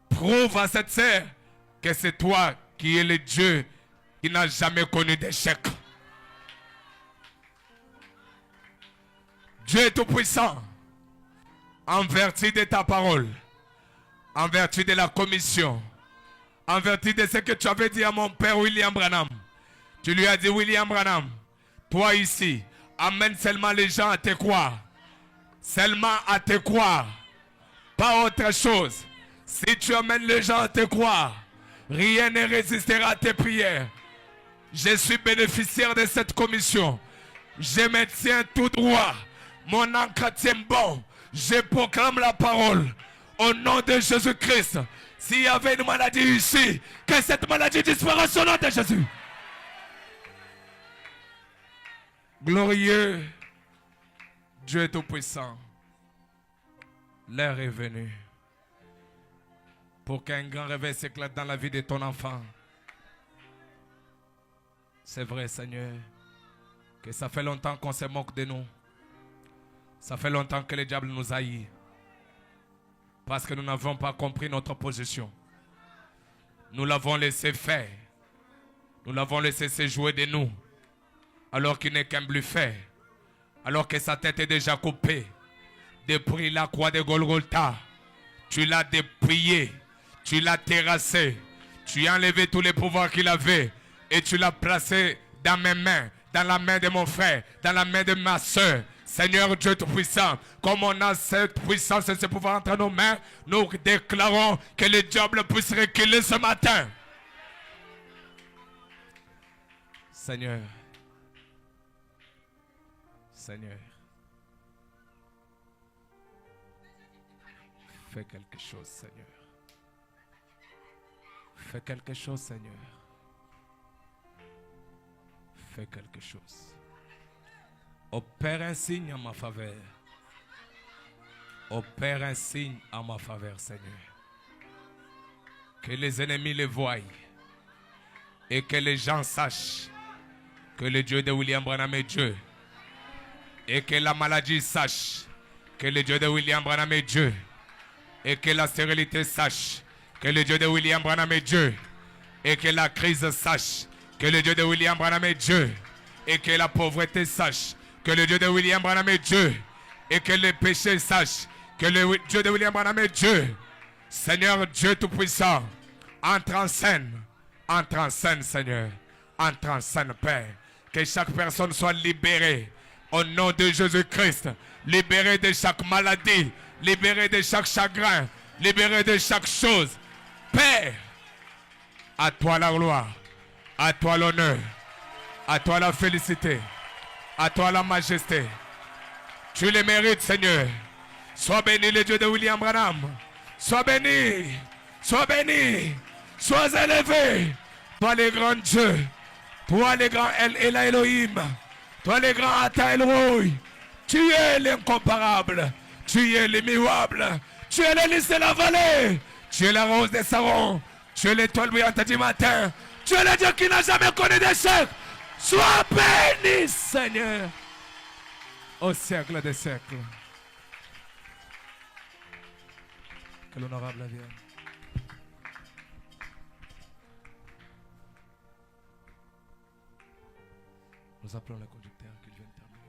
Prouve à cette sœur que c'est toi qui es le Dieu qui n'a jamais connu d'échec. Dieu est tout puissant. En vertu de ta parole, en vertu de la commission, en vertu de ce que tu avais dit à mon père William Branham. Tu lui as dit, William Branham, toi ici, amène seulement les gens à te croire. Seulement à te croire. Pas autre chose. Si tu amènes les gens à te croire, rien ne résistera à tes prières. Je suis bénéficiaire de cette commission. Je me tiens tout droit. Mon encre tient bon. Je proclame la parole. Au nom de Jésus-Christ. S'il y avait une maladie ici, que cette maladie disparaisse au nom de Jésus. Glorieux, Dieu est tout-puissant. L'heure est venue pour qu'un grand réveil s'éclate dans la vie de ton enfant. C'est vrai, Seigneur. Que ça fait longtemps qu'on se moque de nous. Ça fait longtemps que le diable nous haït. Parce que nous n'avons pas compris notre position. Nous l'avons laissé faire. Nous l'avons laissé se jouer de nous. Alors qu'il n'est qu'un bluffeur. Alors que sa tête est déjà coupée. Depuis la croix de Golgotha. Tu l'as dépouillé. Tu l'as terrassé. Tu as enlevé tous les pouvoirs qu'il avait. Et tu l'as placé dans mes mains. Dans la main de mon frère. Dans la main de ma soeur. Seigneur Dieu Tout-Puissant, comme on a cette puissance et ce pouvoir entre nos mains, nous déclarons que le diable puisse reculer ce matin. Seigneur, Seigneur, fais quelque chose, Seigneur. Fais quelque chose, Seigneur. Fais quelque chose. Opère un signe en ma faveur. Opère un signe en ma faveur, Seigneur. Que les ennemis le voient. Et que les gens sachent que le Dieu de William Branham est Dieu. Et que la maladie sache que le Dieu de William Branham est Dieu. Et que la stérilité sache que le Dieu de William Branham est Dieu. Et que la crise sache que le Dieu de William Branham est Dieu. Et que la pauvreté sache que le Dieu de William Branham est Dieu. Et que le péché sache que le Dieu de William Branham est Dieu. Seigneur Dieu Tout-Puissant, entre en scène, Seigneur. Entre en scène, Père. Que chaque personne soit libérée au nom de Jésus-Christ. Libérée de chaque maladie. Libérée de chaque chagrin. Libérée de chaque chose. Père, à toi la gloire. À toi l'honneur. À toi la félicité. À toi la majesté. Tu le mérites, Seigneur. Sois béni, le Dieu de William Branham. Sois béni. Sois béni. Sois élevé. Toi le grand Dieu. Toi le grand El Elohim. Toi le grand Ata El Roi. Tu es l'incomparable. Tu es l'immuable. Tu es le lys de la vallée. Tu es la rose des Sarons. Tu es l'étoile brillante du matin. Tu es le Dieu qui n'a jamais connu d'échec. Sois béni, Seigneur, au siècle des siècles. Que l'honorable vienne. Nous appelons le conducteur qu'il vienne terminer.